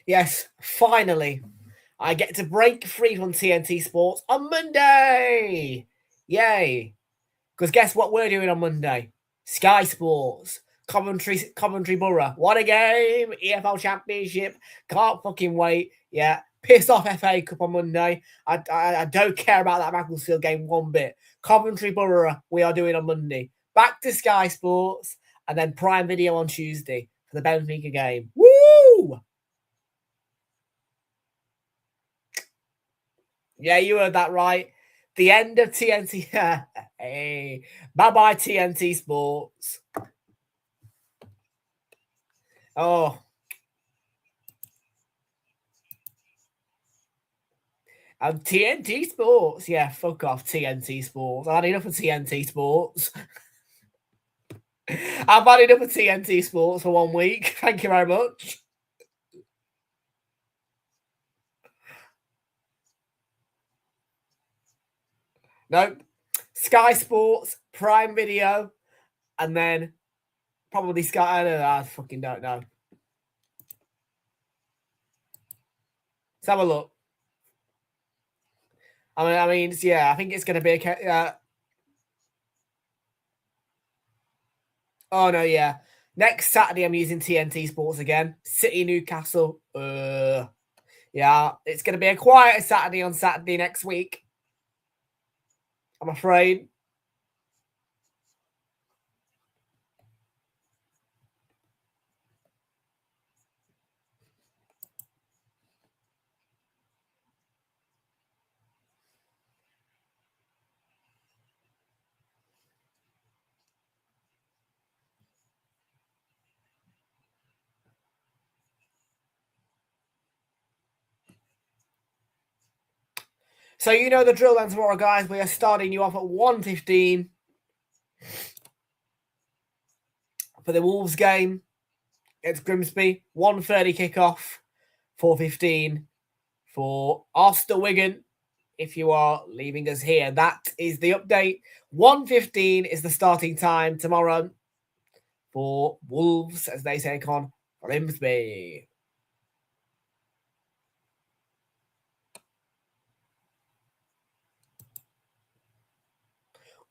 Yes, finally, I get to break free from TNT Sports on Monday. Yay. Because guess what we're doing on Monday? Sky Sports. Coventry Borough. What a game. EFL Championship. Can't fucking wait. Yeah. Piss off FA Cup on Monday. I don't care about that Macclesfield game one bit. Coventry Borough we are doing on Monday. Back to Sky Sports. And then Prime Video on Tuesday for the Benfica game. Woo! Yeah, you heard that right. The end of TNT. Hey, bye-bye TNT Sports. Oh. And TNT Sports. Yeah, fuck off TNT Sports. I've had enough of TNT Sports. I've had enough of TNT Sports for 1 week. Thank you very much. Nope. Sky Sports, Prime Video, and then probably Sky. I fucking don't know. Let's have a look. I mean, yeah, I think it's going to be a. Oh no, yeah. Next Saturday, I'm using TNT Sports again. City Newcastle. Yeah, it's going to be a quieter Saturday on Saturday next week. I'm afraid. So you know the drill then tomorrow, guys. We are starting you off at 1:15 for the Wolves game. It's Grimsby. 1:30 kickoff. 4:15 for Arsenal Wigan. If you are leaving us here, that is the update. 1:15 is the starting time tomorrow for Wolves as they take on Grimsby.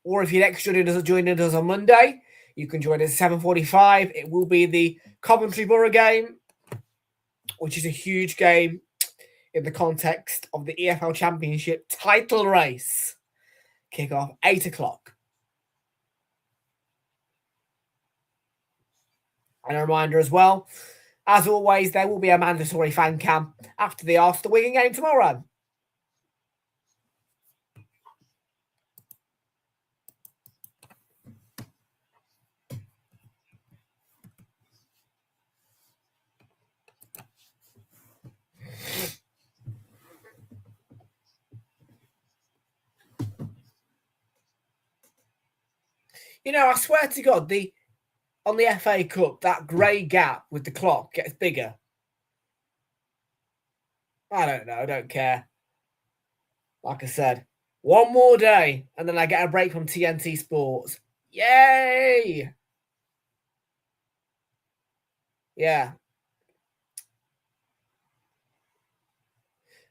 Or if you're extra joining us on Monday, you can join us at 7:45. It will be the Coventry Borough game, which is a huge game in the context of the EFL Championship title race. Kick-off 8 o'clock. And a reminder as well, as always, there will be a mandatory fan cam after the Arsenal Wigan game tomorrow. You know, I swear to God, on the FA Cup, that grey gap with the clock gets bigger. I don't know. I don't care. Like I said, one more day, and then I get a break from TNT Sports. Yay! Yeah.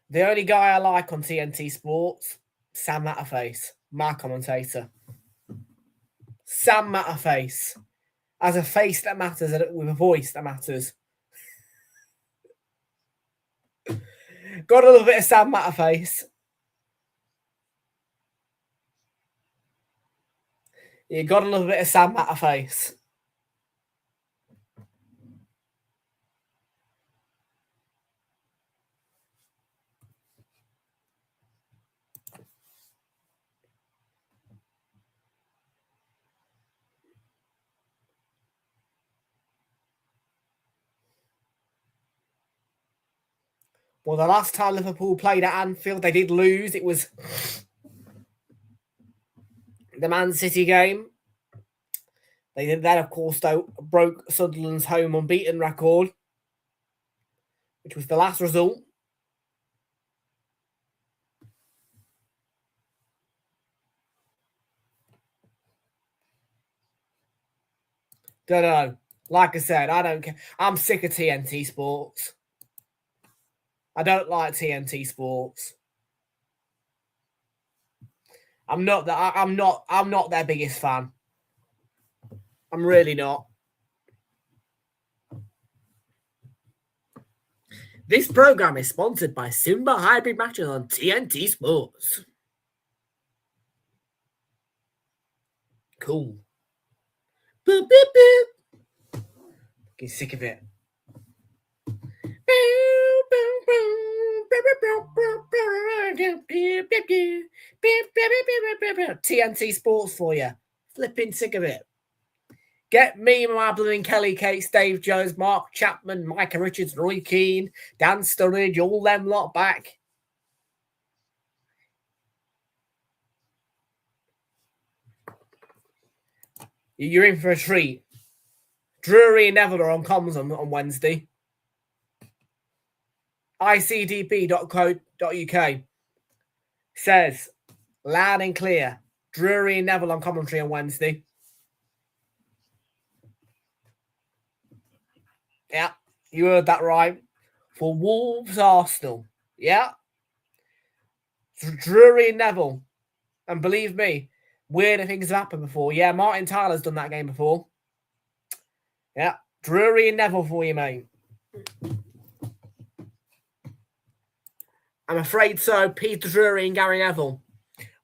The only guy I like on TNT Sports, Sam Matterface, my commentator. Sam Matterface. As a face that matters with a voice that matters. Got a little bit of Sam Matterface. You got a little bit of Sam Matterface. Well, the last time Liverpool played at Anfield, they did lose. It was the Man City game. They did that, of course, though, broke Sunderland's home unbeaten record, which was the last result. Don't know. Like I said, I don't care. I'm sick of TNT Sports. I don't like TNT Sports. I'm not their biggest fan. I'm really not. This program is sponsored by Simba Hybrid Matches on TNT Sports. Cool. Boop, boop, boop. Getting sick of it. TNT Sports for you. Flipping sick of it. Get me, my blooming Kelly Cates, Dave Jones, Mark Chapman, Micah Richards, Roy Keane, Dan Sturridge, all them lot back. You're in for a treat. Drury and Neville are on comms on Wednesday. icdp.co.uk says loud and clear, Drury and Neville on commentary on Wednesday. Yeah, you heard that right. For Wolves Arsenal. Yeah. Drury and Neville. And believe me, weirder things have happened before. Yeah, Martin Tyler's done that game before. Yeah, Drury and Neville for you, mate. I'm afraid so. Peter Drury and Gary Neville.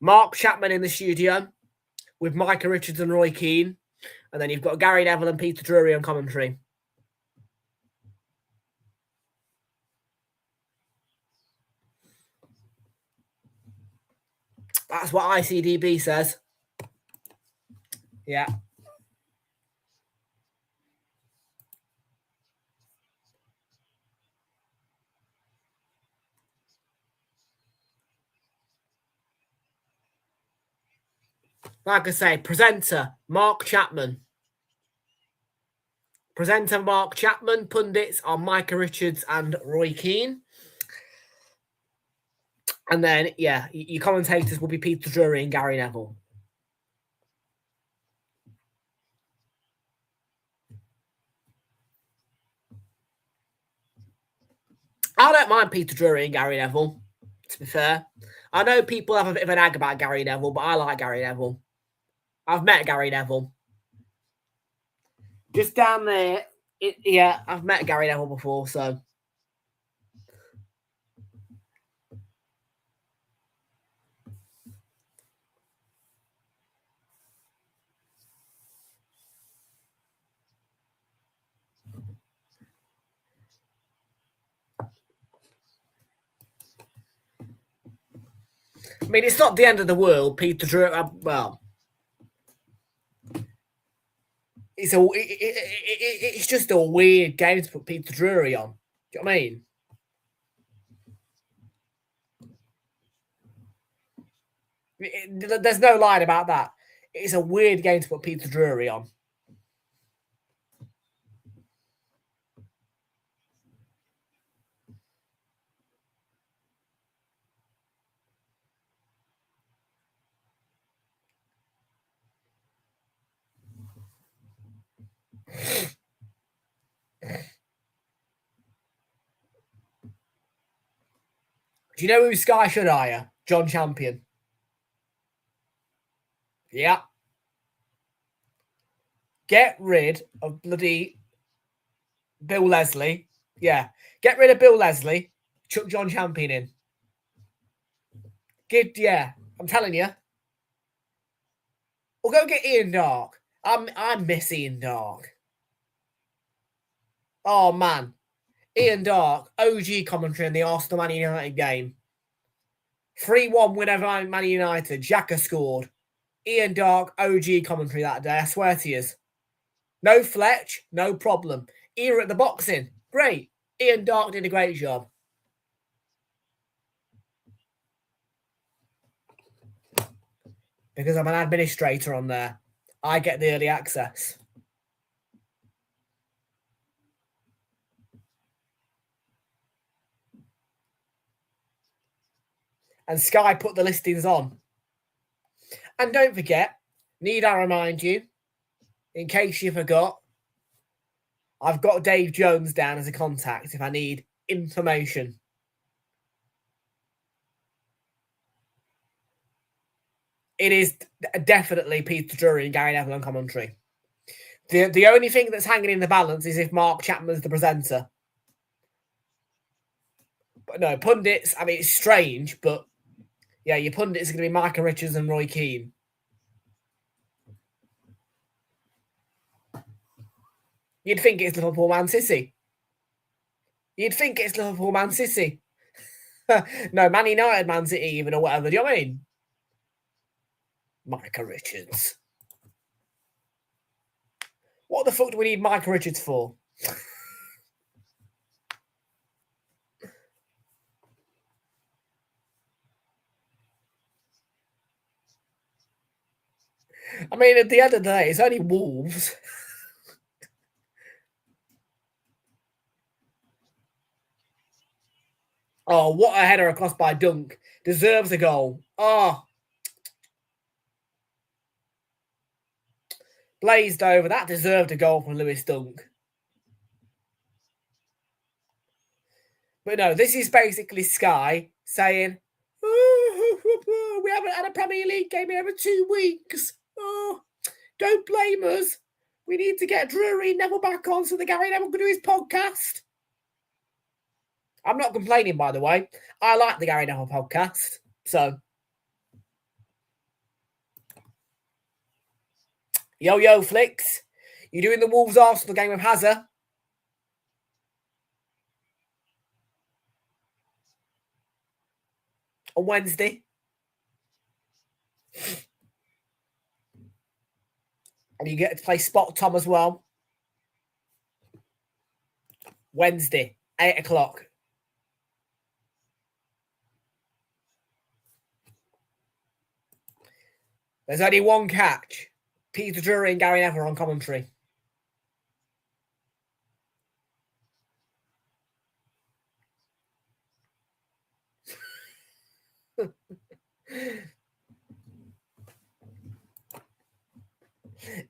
Mark Chapman in the studio with Micah Richards and Roy Keane. And then you've got Gary Neville and Peter Drury on commentary. That's what ICDB says. Yeah. Like I say, presenter Mark Chapman. Presenter Mark Chapman. Pundits are Micah Richards and Roy Keane. And then, yeah, your commentators will be Peter Drury and Gary Neville. I don't mind Peter Drury and Gary Neville, to be fair. I know people have a bit of an ag about Gary Neville, but I like Gary Neville. I've met Gary Neville. Just down there, yeah, I've met Gary Neville before, so... I mean, it's not the end of the world, Peter Drury. Well, it's just a weird game to put Peter Drury on. Do you know what I mean? There's no line about that. It's a weird game to put Peter Drury on. Do you know who Sky should hire? John Champion. Yeah. Get rid of bloody Bill Leslie. Yeah. Get rid of Bill Leslie. Chuck John Champion in. Yeah. I'm telling you. We'll go get Ian Dark. I miss Ian Dark. Oh, man. Ian Dark, OG commentary in the Arsenal Man United game. 3-1 win over Man United. Xhaka scored. Ian Dark, OG commentary that day. I swear to you. No Fletch, no problem. Era at the boxing. Great. Ian Dark did a great job. Because I'm an administrator on there. I get the early access. And Sky put the listings on. And don't forget, need I remind you, in case you forgot, I've got Dave Jones down as a contact if I need information. It is definitely Peter Drury and Gary Neville on commentary. The only thing that's hanging in the balance is if Mark Chapman's the presenter. But no, pundits, I mean, it's strange, but yeah, your pundits are going to be Micah Richards and Roy Keane. You'd think it's Liverpool Man City. You'd think it's Liverpool Man City. No, Man United Man City even, or whatever. Do you know what I mean? Micah Richards. What the fuck do we need Micah Richards for? I mean, at the end of the day, it's only Wolves. Oh, what a header across by Dunk. Deserves a goal. Oh. Blazed over. That deserved a goal from Lewis Dunk. But no, this is basically Sky saying, oh, we haven't had a Premier League game in over 2 weeks. Oh, don't blame us. We need to get Drury and Neville back on so the Gary Neville can do his podcast. I'm not complaining, by the way. I like the Gary Neville podcast. So, yo, Flicks. You doing the Wolves Arsenal game with Hazard? On Wednesday. And you get to play Spot Tom as well. Wednesday, 8 o'clock. There's only one catch. Peter Drury and Gary Neville on commentary.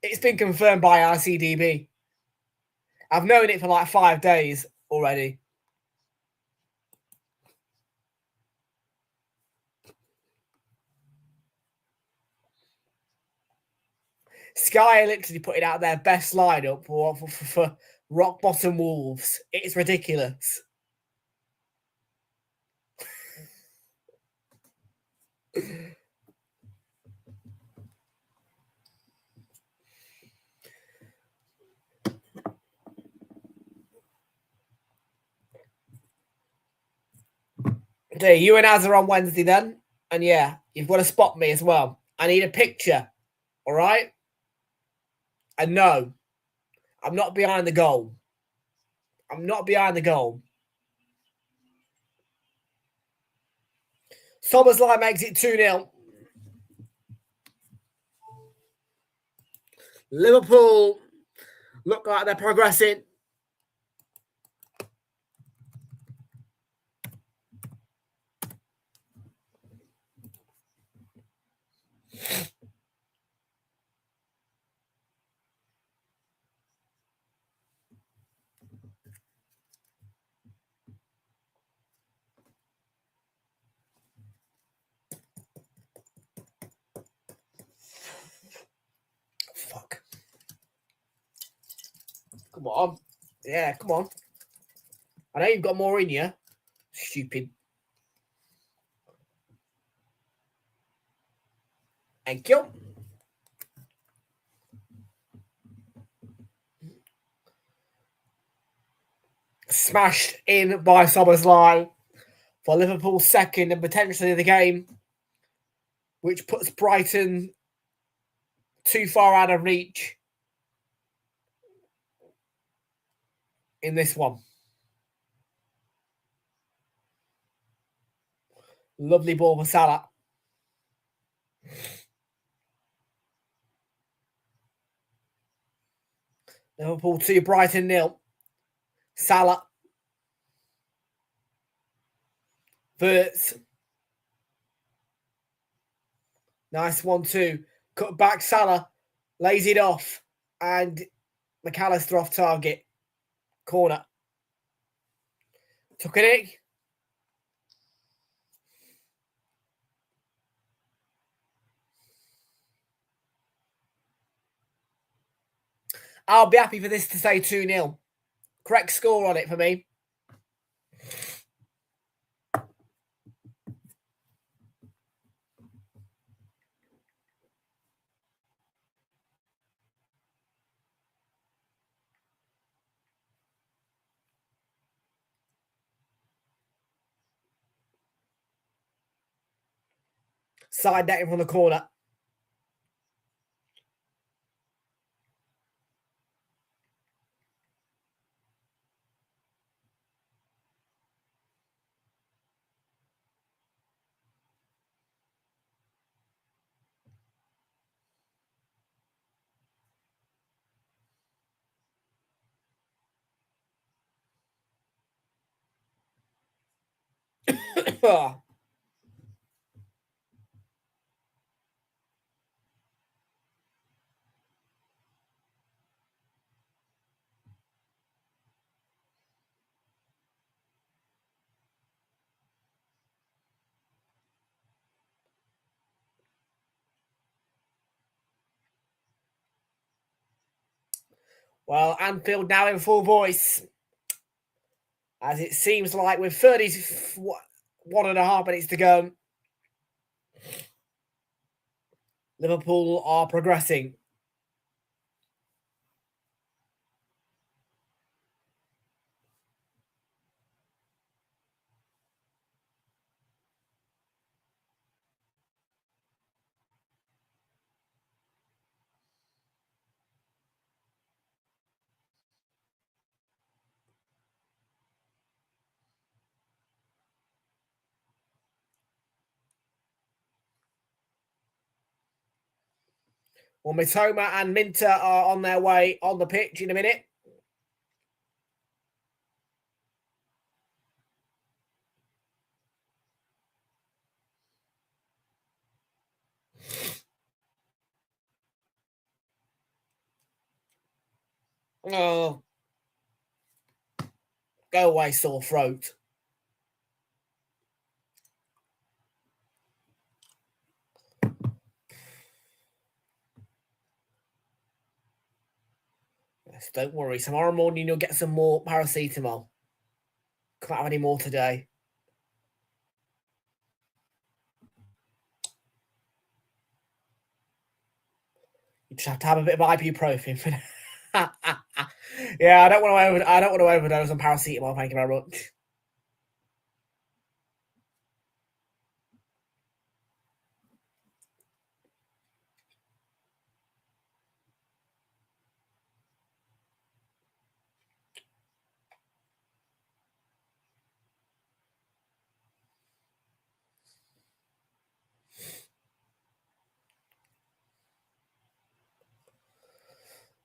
It's been confirmed by RCDB. I've known it for like 5 days already. Sky literally put it out their best lineup for rock bottom Wolves. It's ridiculous. Okay, you and Az are on Wednesday then. And yeah, you've got to spot me as well. I need a picture. All right? And no, I'm not behind the goal. I'm not behind the goal. Soberslide makes it 2-0. Liverpool look like they're progressing. Fuck. Come on. Yeah, come on. I know you've got more in you. Stupid. Thank you. Smashed in by Soberslide for Liverpool's second and potentially the game, which puts Brighton too far out of reach in this one. Lovely ball for Salah. Liverpool 2, Brighton 0. Salah. Verts. Nice 1-2. Cut back Salah. Lays it off. And McAllister off target. Corner. Took it in. I'll be happy for this to say 2-0. Correct score on it for me. Side netting from the corner. Well, Anfield now in full voice. As it seems like with 31.5 minutes to go, Liverpool are progressing. Well, Mitoma and Minter are on their way on the pitch in a minute. Oh, go away, sore throat. Yes, don't worry. Tomorrow morning you'll get some more paracetamol. Can't have any more today. You just have to have a bit of ibuprofen for now. Yeah, I don't want to overdose on paracetamol. Thank you very much.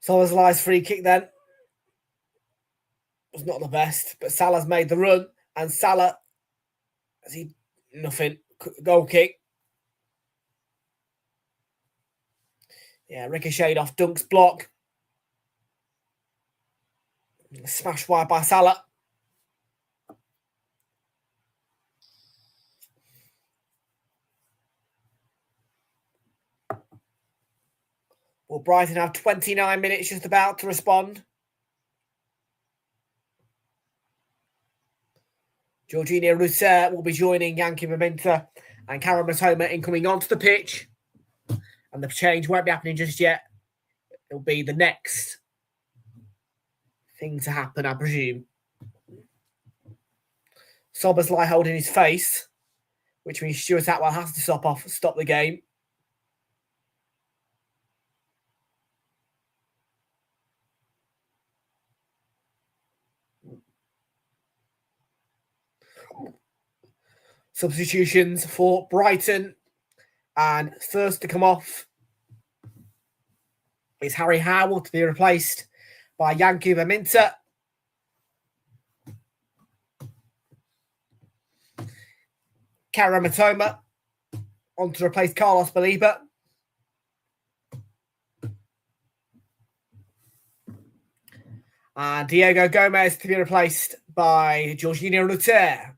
Salah's free kick then was not the best, but Salah's made the run, and Salah nothing. Goal kick. Yeah, ricocheted off Dunk's block. Smashed wide by Salah. Will Brighton have 29 minutes just about to respond? Jorginho Rousser will be joining Yankee Maminta and Karen Matoma in coming onto the pitch. And the change won't be happening just yet. It'll be the next thing to happen, I presume. Sobersley holding his face, which means Stuart Atwell has to stop the game. Substitutions for Brighton. And first to come off is Harry Howell to be replaced by Yankuba Minter. Kara Matoma on to replace Carlos Baleba. And Diego Gomez to be replaced by Jorginho Rutter.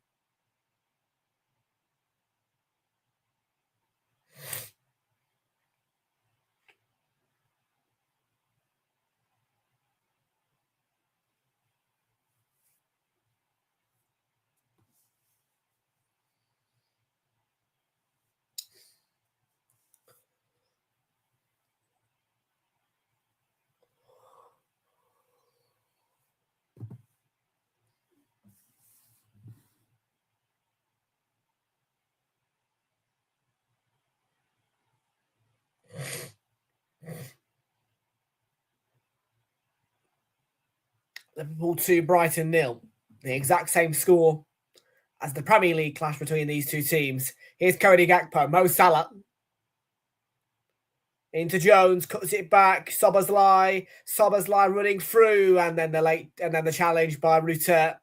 Liverpool 2, Brighton 0. The exact same score as the Premier League clash between these two teams. Here's Cody Gakpo, Mo Salah. Into Jones, cuts it back. Szoboszlai running through, and then the challenge by Rutter.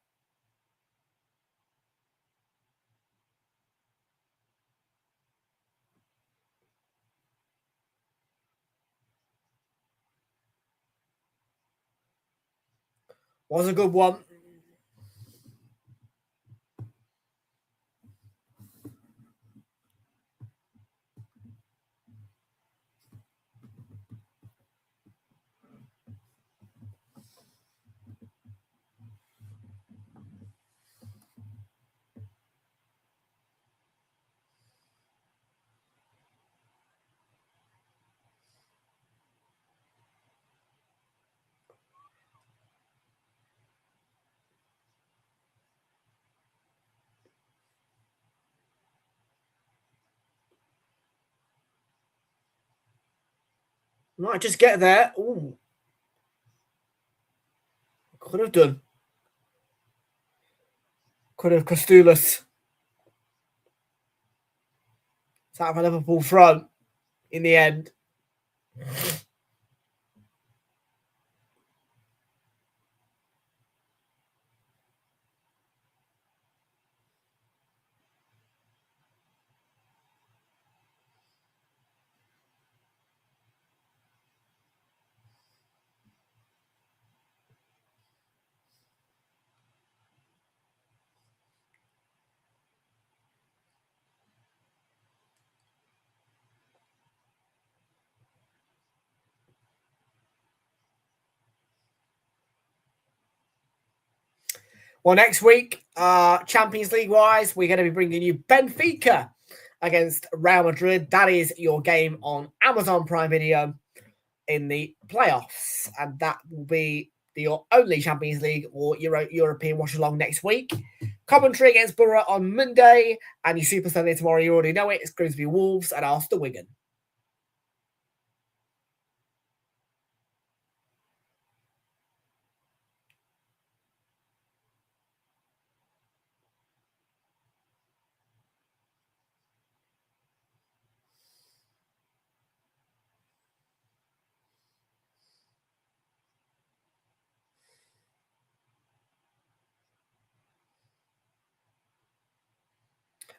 Was a good one. Might just get there. Ooh. Could have done. Could have Kostoulis. It's out of a Liverpool front in the end. Well, next week, Champions League wise, we're going to be bringing you Benfica against Real Madrid. That is your game on Amazon Prime Video in the playoffs, and that will be your only Champions League or European watch along next week. Commentary against Borough on Monday, and your Super Sunday tomorrow. You already know it. It's Grimsby Wolves and Arsenal Wigan.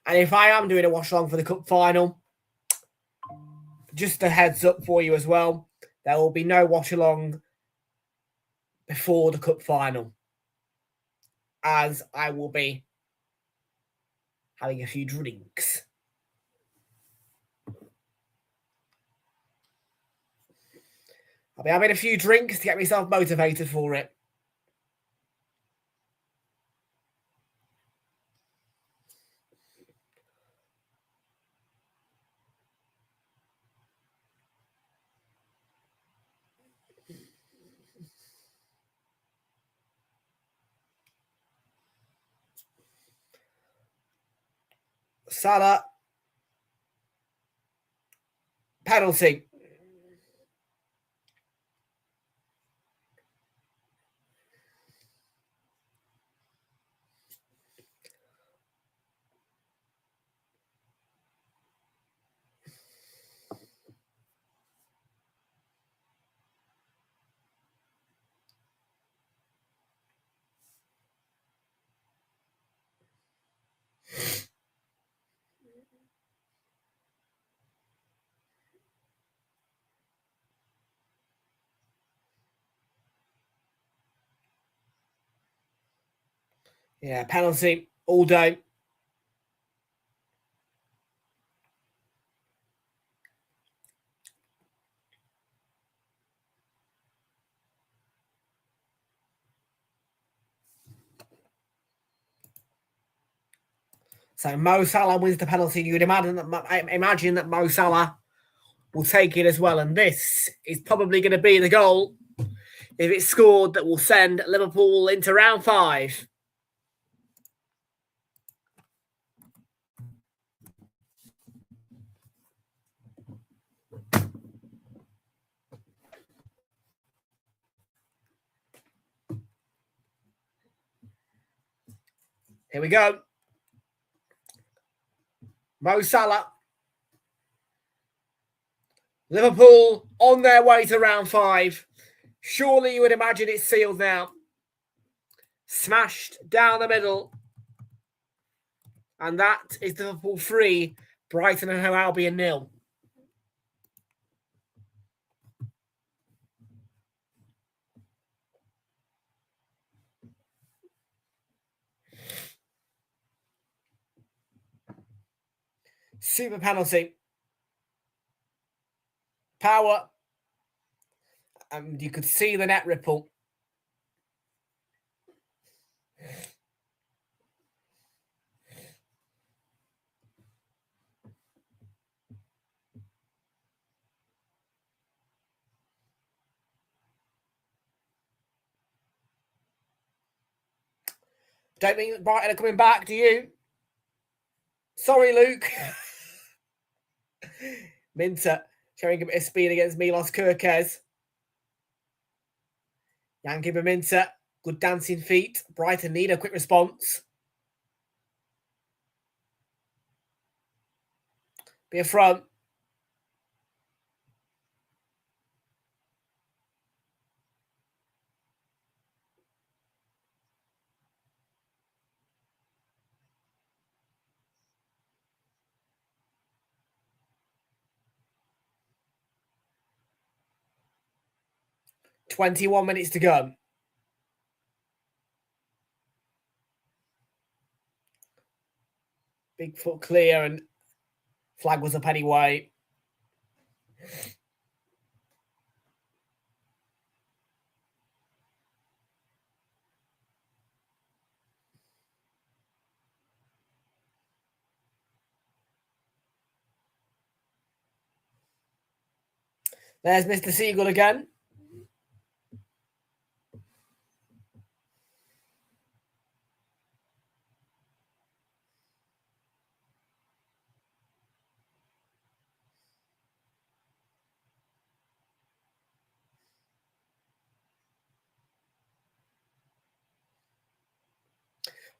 And if I am doing a watch along for the cup final, just a heads up for you as well, there will be no watch along before the cup final, as I will be having a few drinks. I'll be having a few drinks to get myself motivated for it. Salah, penalty. Yeah, penalty all day. So Mo Salah wins the penalty. You'd imagine that Mo Salah will take it as well. And this is probably going to be the goal, if it's scored, that will send Liverpool into round 5. Here we go. Mo Salah. Liverpool on their way to round 5. Surely you would imagine it's sealed now. Smashed down the middle. And that is Liverpool 3, Brighton and Hove Albion 0. Super penalty. Power. And you could see the net ripple. Don't think that Brighton are coming back, do you? Sorry, Luke. Minter showing a bit of speed against Milos Kerkez. Yankee Minter, good dancing feet. Brighton need a quick response. Be a front. "21 minutes to go." Big foot clear and flag was up anyway. There's Mr. Seagull again.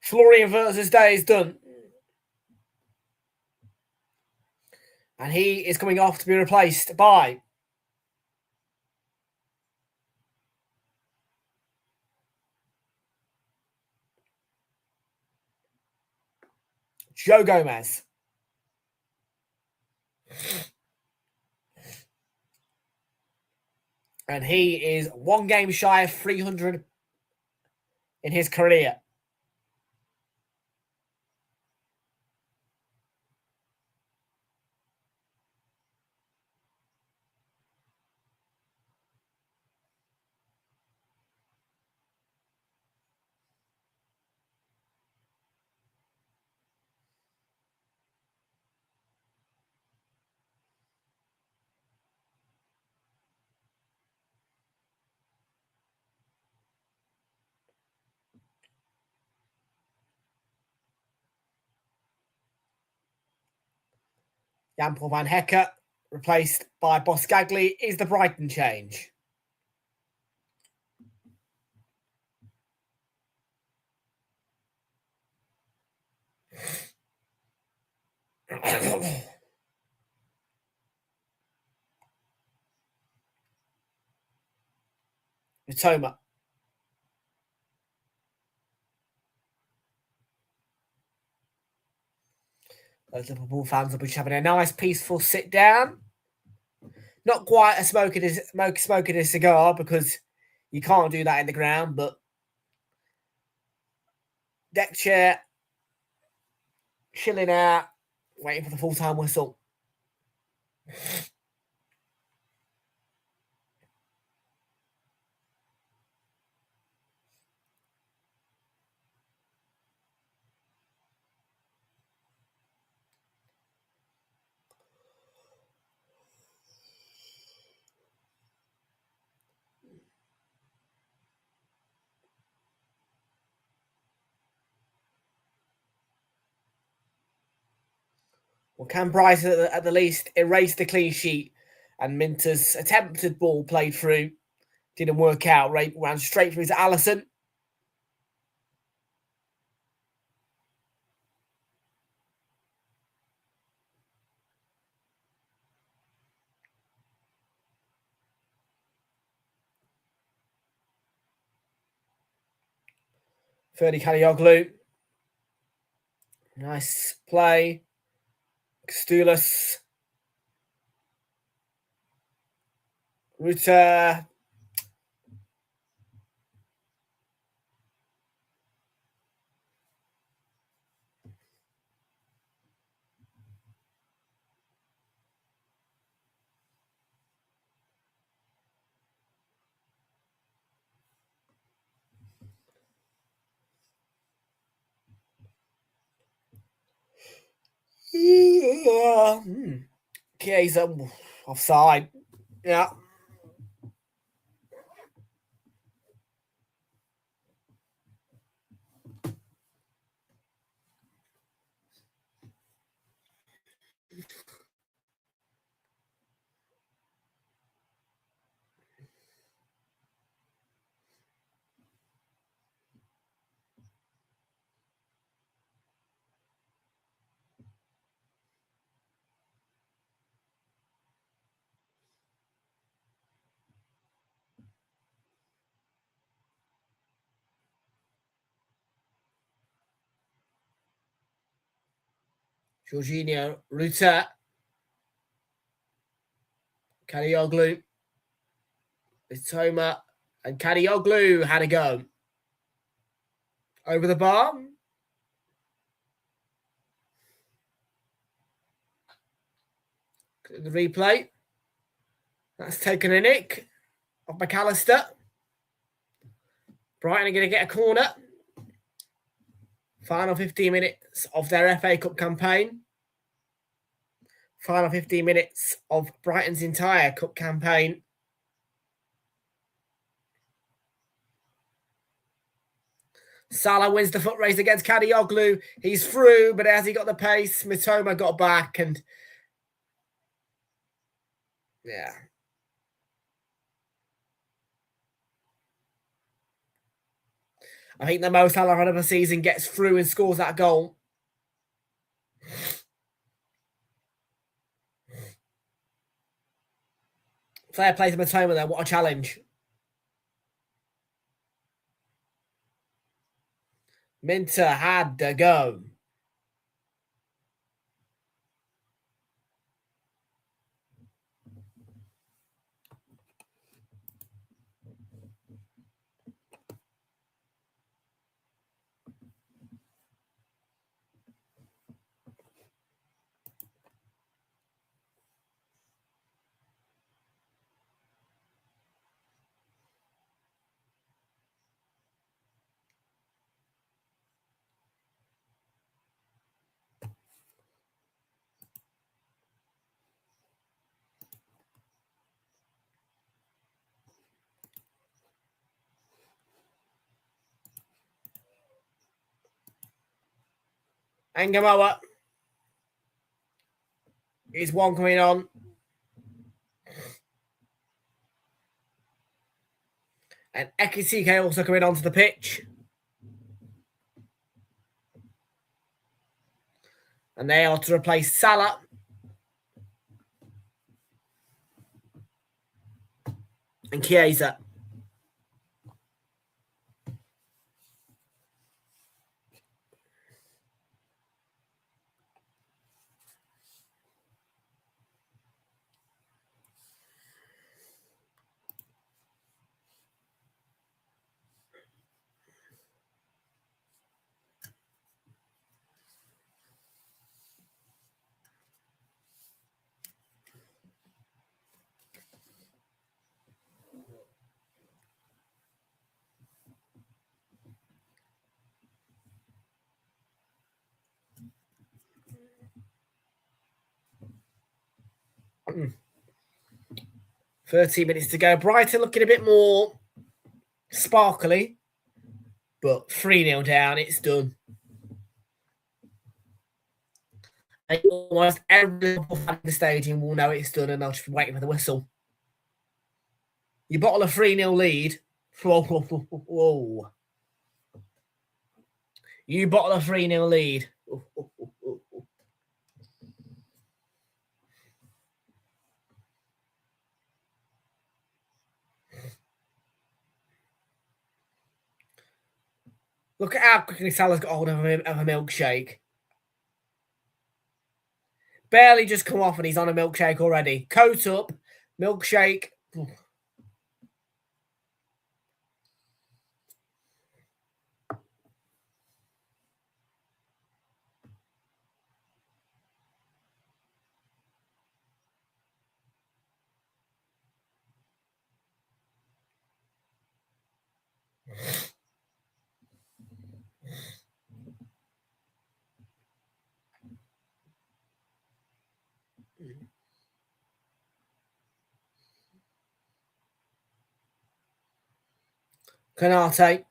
Florian Wirtz's day is done. And he is coming off to be replaced by Joe Gomez. And he is one game shy of 300 in his career. Jan-Paul van Hecke, replaced by Boscagli, is the Brighton change. Mitoma. Those Liverpool fans will be having a nice, peaceful sit down. Not quite a smoking a cigar, because you can't do that in the ground, but deck chair, chilling out, waiting for the full-time whistle. Well, can Brighton at the least erase the clean sheet? And Minter's attempted ball played through didn't work out. Ran straight through to Allison. Ferdi Kalioglu. Nice play. Kostoulis. Ruta. Chiesa offside. Yeah. Jorginho, Ruta, Kalioglu, Mitoma, and Kalioglu had a go. Over the bar. The replay. That's taken a nick of McAllister. Brighton are going to get a corner. Final 15 minutes of their FA Cup campaign. Final 15 minutes of Brighton's entire cup campaign. Salah wins the foot race against Kadioglu. He's through, but has he got the pace? Mitoma got back and... yeah. I think the most Salah of the season gets through and scores that goal. Fair play to Mitoma there. What a challenge. Minter had to go. Angamoa is one coming on. And Ekitike also coming onto the pitch. And they are to replace Salah. And Chiesa. 13 minutes to go. Brighton looking a bit more sparkly, but 3-0 down. It's done. Almost every Liverpool fan in the stadium will know it's done, and they'll just be waiting for the whistle. You bottle a 3-0 lead. Whoa. You bottle a 3-0 lead. Look at how quickly Salah's got hold of a milkshake. Barely just come off and he's on a milkshake already. Coat up, milkshake. Canate.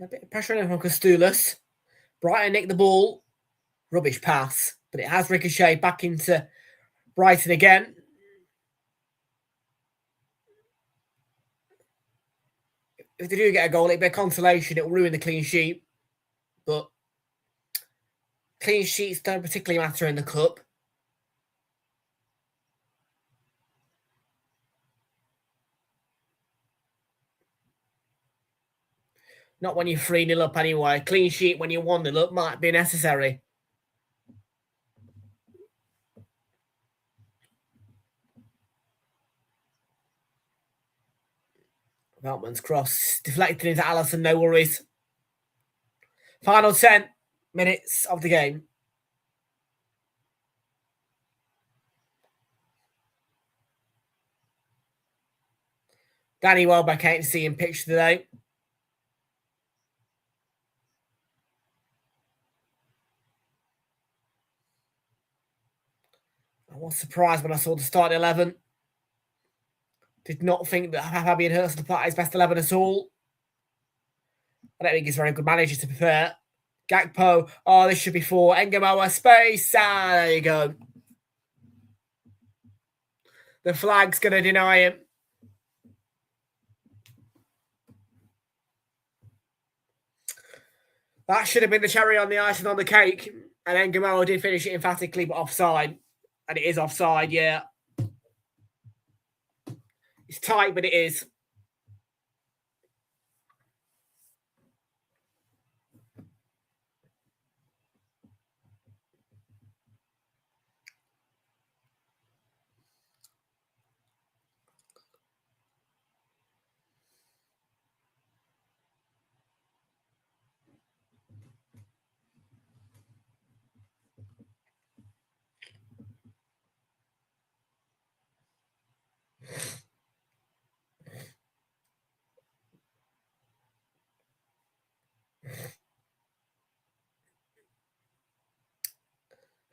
A bit of pressure on him from Kostoulis. Brighton nicked the ball. Rubbish pass. But it has ricocheted back into Brighton again. If they do get a goal, it'll be a consolation. It'll ruin the clean sheet. But clean sheets don't particularly matter in the cup. Not when you're 3-0 up anyway. Clean sheet when you're 1-0 up might be necessary. Veltman's cross deflected into Alisson, no worries. Final 10 minutes of the game. Danny Welbeck ain't seeing picture today. I was surprised when I saw the starting 11. Did not think that Fabian Hurst would play his best 11 at all. I don't think he's a very good manager, to be fair. Gakpo. Oh, this should be for Engamoa. Space. There you go. The flag's going to deny him. That should have been the cherry on the icing on the cake. And Engamoa did finish it emphatically, but offside. And it is offside, yeah. It's tight, but it is.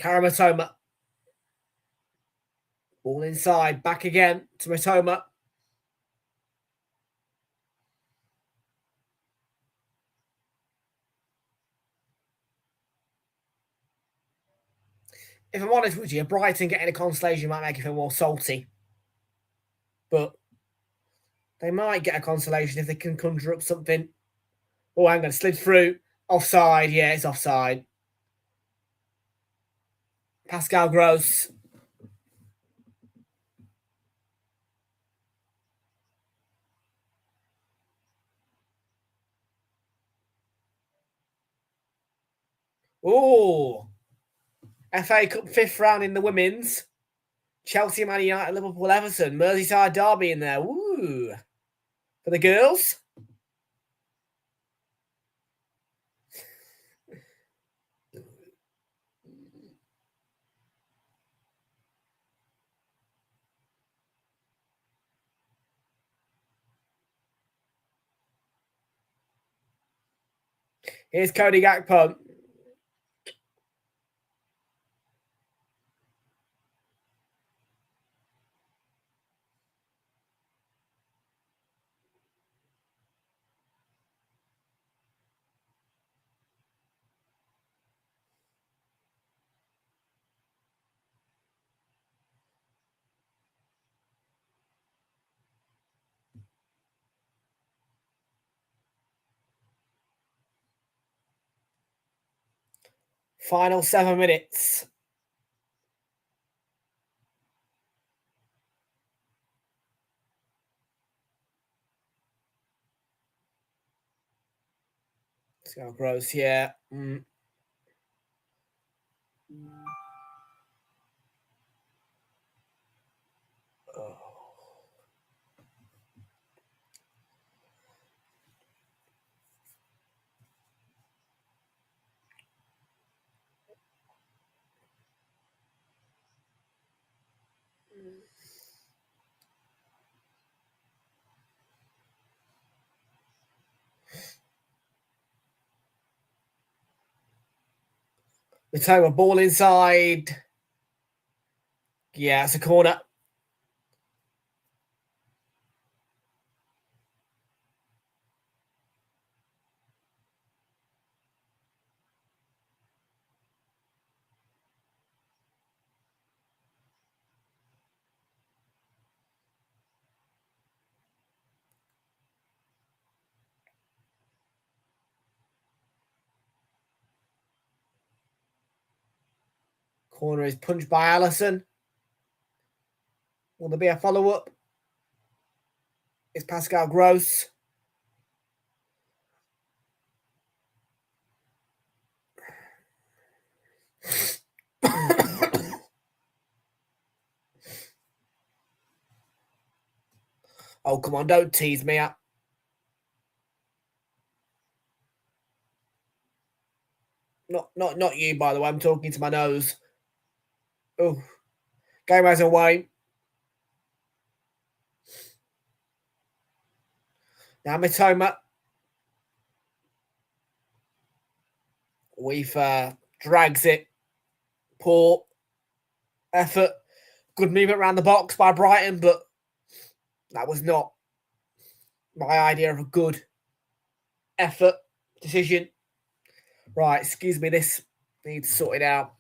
Karamatoma. Ball inside. Back again to Matoma. If I'm honest with you, Brighton getting a consolation might make it feel more salty. But they might get a consolation if they can conjure up something. Oh, hang on. Slid through. Offside. Yeah, it's offside. Pascal Gross. Oh. FA Cup 5th round in the women's. Chelsea, Man United, Liverpool, Everton. Merseyside derby in there. Woo. For the girls. Here's Cody Gakpo. Final 7 minutes. Let's go gross here. Matoma ball inside. Yeah, it's a corner. Corner is punched by Allison. Will there be a follow-up? It's Pascal Gross. Oh, come on, don't tease me up. Not you, by the way. I'm talking to my nose. Oh, game has away. Now Matoma. We've drags it. Poor effort. Good movement around the box by Brighton, but that was not my idea of a good effort decision. Right, excuse me, this needs sorted out.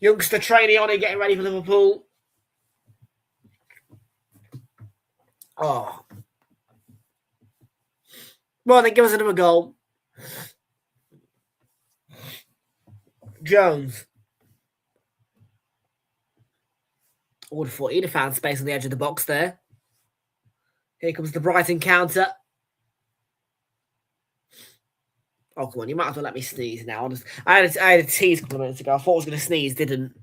Youngster training on it, getting ready for Liverpool. Oh. Well, then give us another goal. Jones. I would have thought he'd have found space on the edge of the box there. Here comes the Brighton counter. Oh, come on, you might have to let me sneeze now. I had a tease a couple of minutes ago. I thought I was going to sneeze, didn't.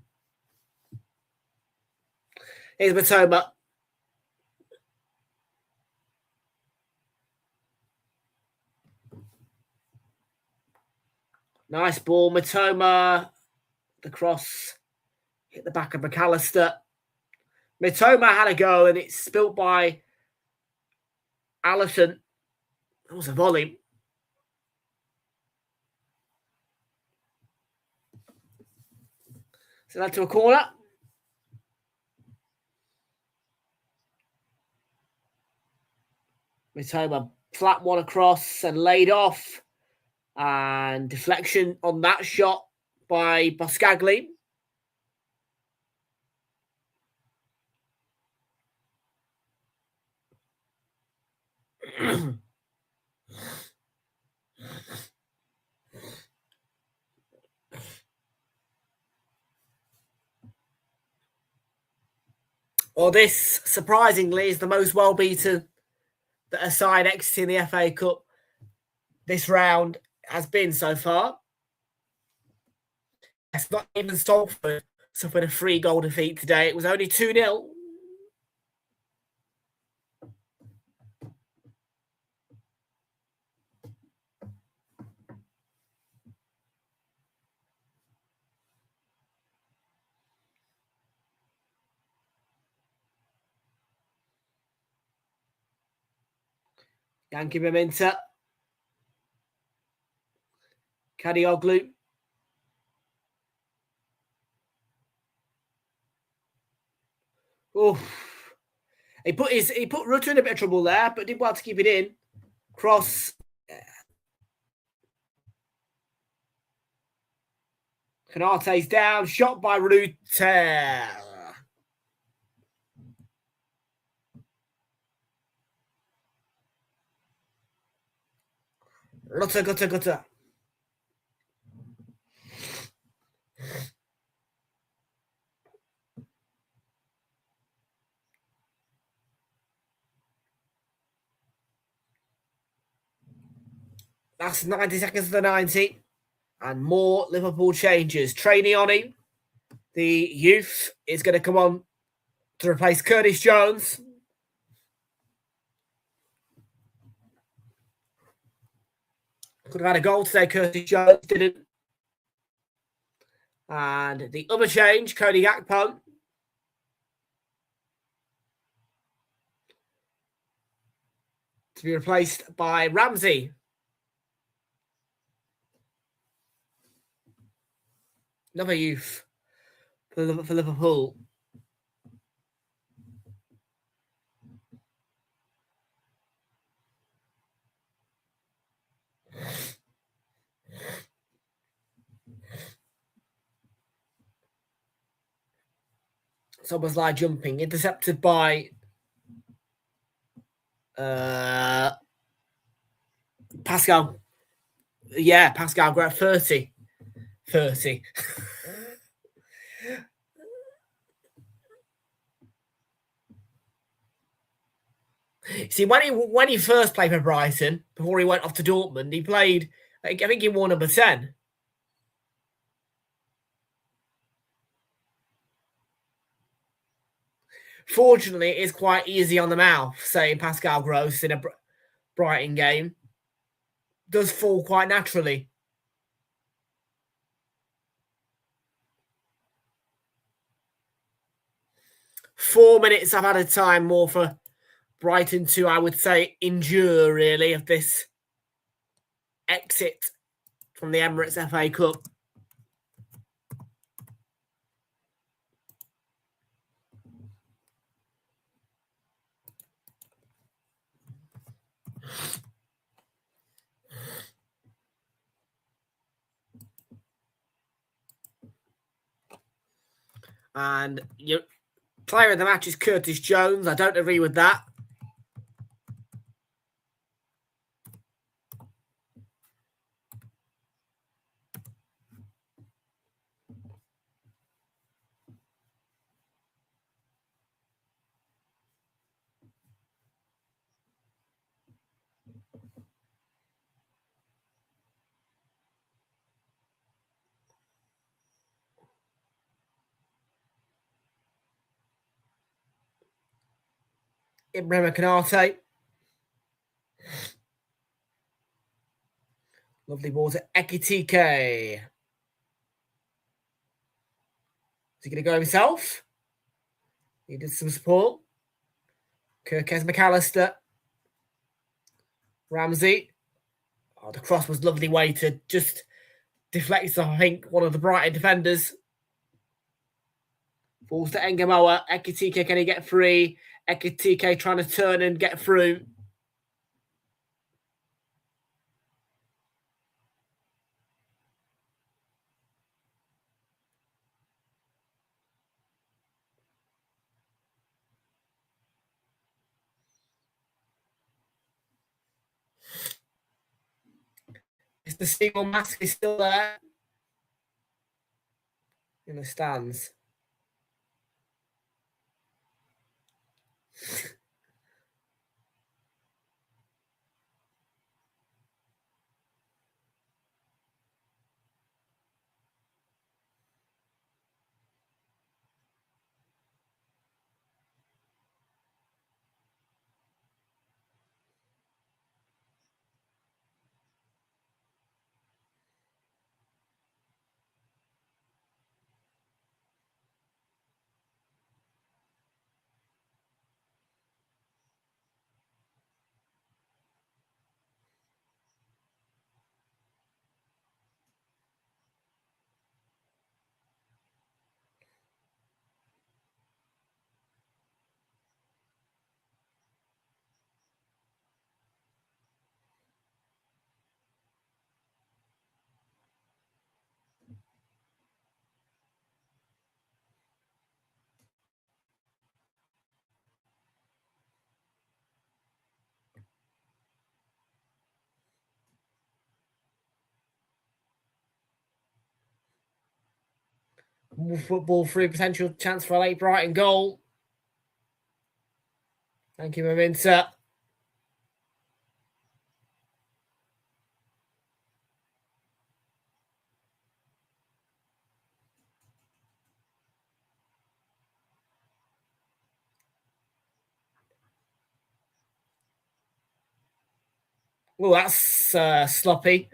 Here's Matoma. Nice ball. Matoma. The cross. Hit the back of McAllister. Matoma had a go and it's spilt by Allison. That was a volley. So that to a corner. Matoma flat one across and laid off. And deflection on that shot by Boscagli. Well, this, surprisingly, is the most well-beaten that a side exiting the FA Cup this round has been so far. It's not even Salford suffered a 3-goal defeat today. It was only 2-0. Yankee Minter. Kadioglu. Oh, he put Rutter in a bit of trouble there, but did well to keep it in. Cross. Canate's down. Shot by Rutter. Gutter. That's 90 seconds of the 90. And more Liverpool changes. Training on him. The youth is going to come on to replace Curtis Jones. Could have had a goal today, Curtis Jones didn't. And the other change, Cody Gakpo. To be replaced by Ramsey. Another youth for Liverpool. Someone's like jumping, intercepted by Pascal. Yeah, Pascal got 30. 30. See, when he first played for Brighton, before he went off to Dortmund, he played, I think he wore number 10. Fortunately, it's quite easy on the mouth, saying Pascal Gross in a Brighton game. Does fall quite naturally. Four minutes I've had a time more for Brighton to, I would say, endure, really, of this exit from the Emirates FA Cup. And your player of the match is Curtis Jones. I don't agree with that. Ibrahim Kanate. Lovely ball to Ekitike. Is he going to go himself? He did some support. Kirkes McAllister. Ramsey. Oh, the cross was lovely way to just deflect, I think, one of the Brighton defenders. Falls to Engamoa. Ekitike, can he get free? Ekitike trying to turn and get through. Is the single mask is still there in the stands? Football through, potential chance for a late Brighton goal. Thank you, Maminta. Well, that's sloppy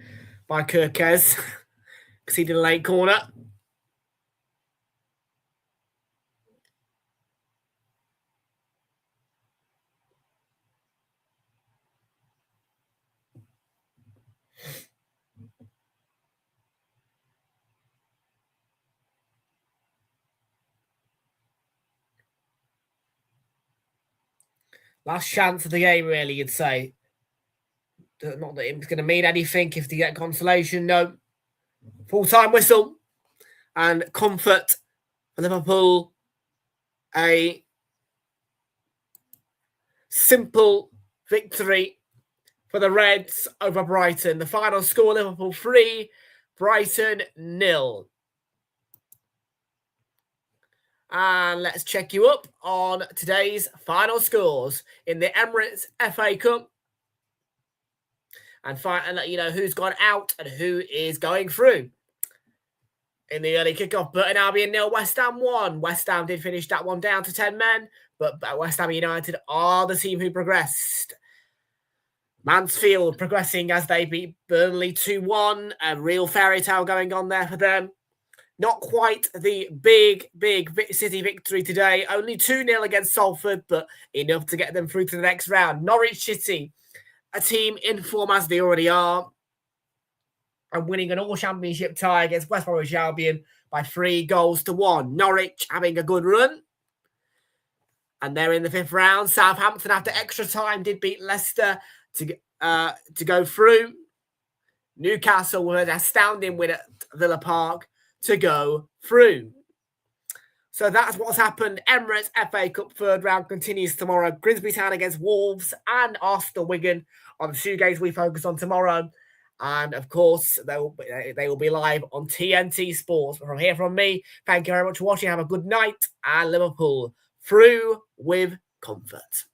by Kirkes. Conceded a late corner. Last chance of the game, really, you'd say. Not that it's going to mean anything if they get consolation. No. Full-time whistle. And comfort for Liverpool. A simple victory for the Reds over Brighton. The final score, Liverpool 3, Brighton 0. And let's check you up on today's final scores in the Emirates FA Cup. And let you know who's gone out and who is going through. In the early kickoff, Burton Albion 0, West Ham 1. West Ham did finish that one down to 10 men, but West Ham United are the team who progressed. Mansfield progressing as they beat Burnley 2-1. A real fairy tale going on there for them. Not quite the big City victory today. Only 2-0 against Salford, but enough to get them through to the next round. Norwich City, a team in form as they already are, and winning an all-championship tie against West Bromwich Albion by 3-1. Norwich having a good run. And they're in the 5th round. Southampton, after extra time, did beat Leicester to go through. Newcastle with an astounding win at Villa Park to go through. So that's what's happened. Emirates FA Cup 3rd round continues tomorrow. Grimsby Town against Wolves and Arsenal Wigan are the 2 games we focus on tomorrow. And of course, they will be live on TNT Sports. But from here from me, thank you very much for watching. Have a good night. And Liverpool through with comfort.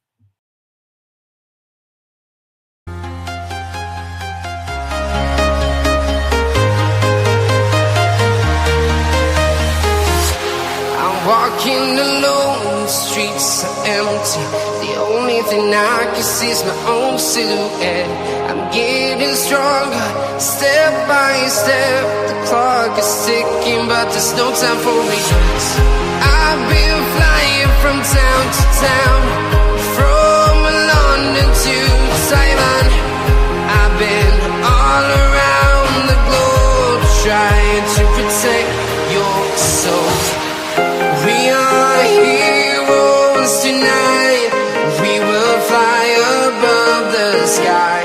Walking alone, the streets are empty. The only thing I can see is my own silhouette. I'm getting stronger, step by step. The clock is ticking, but there's no time for regrets. I've been flying from town to town, from London to Taiwan. I've been all around the globe, trying to protect your soul. We are heroes tonight. We will fly above the sky.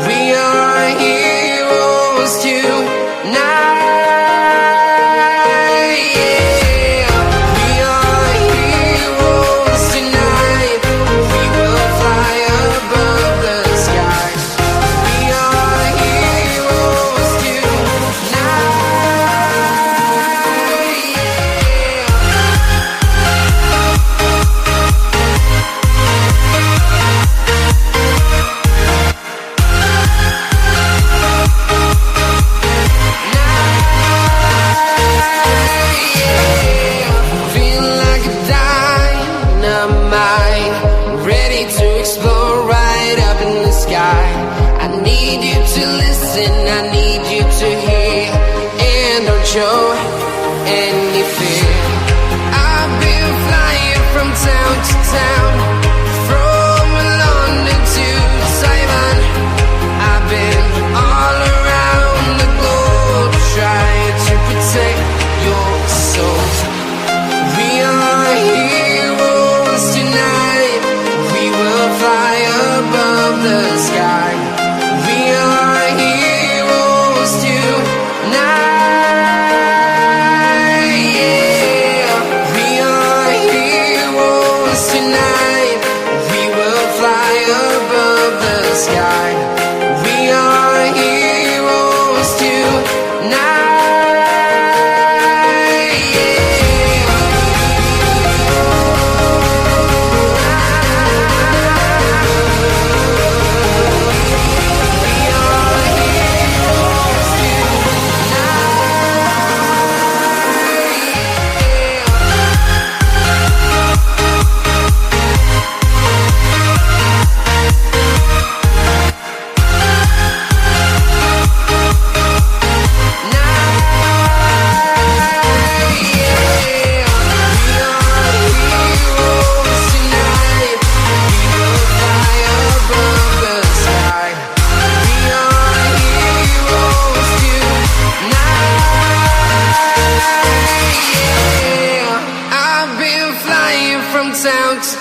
We are heroes tonight. Yeah. We are heroes tonight.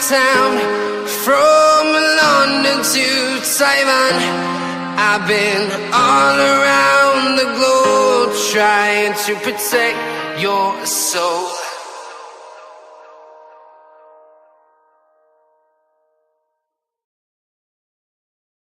town, from London to Taiwan. I've been all around the globe trying to protect your soul.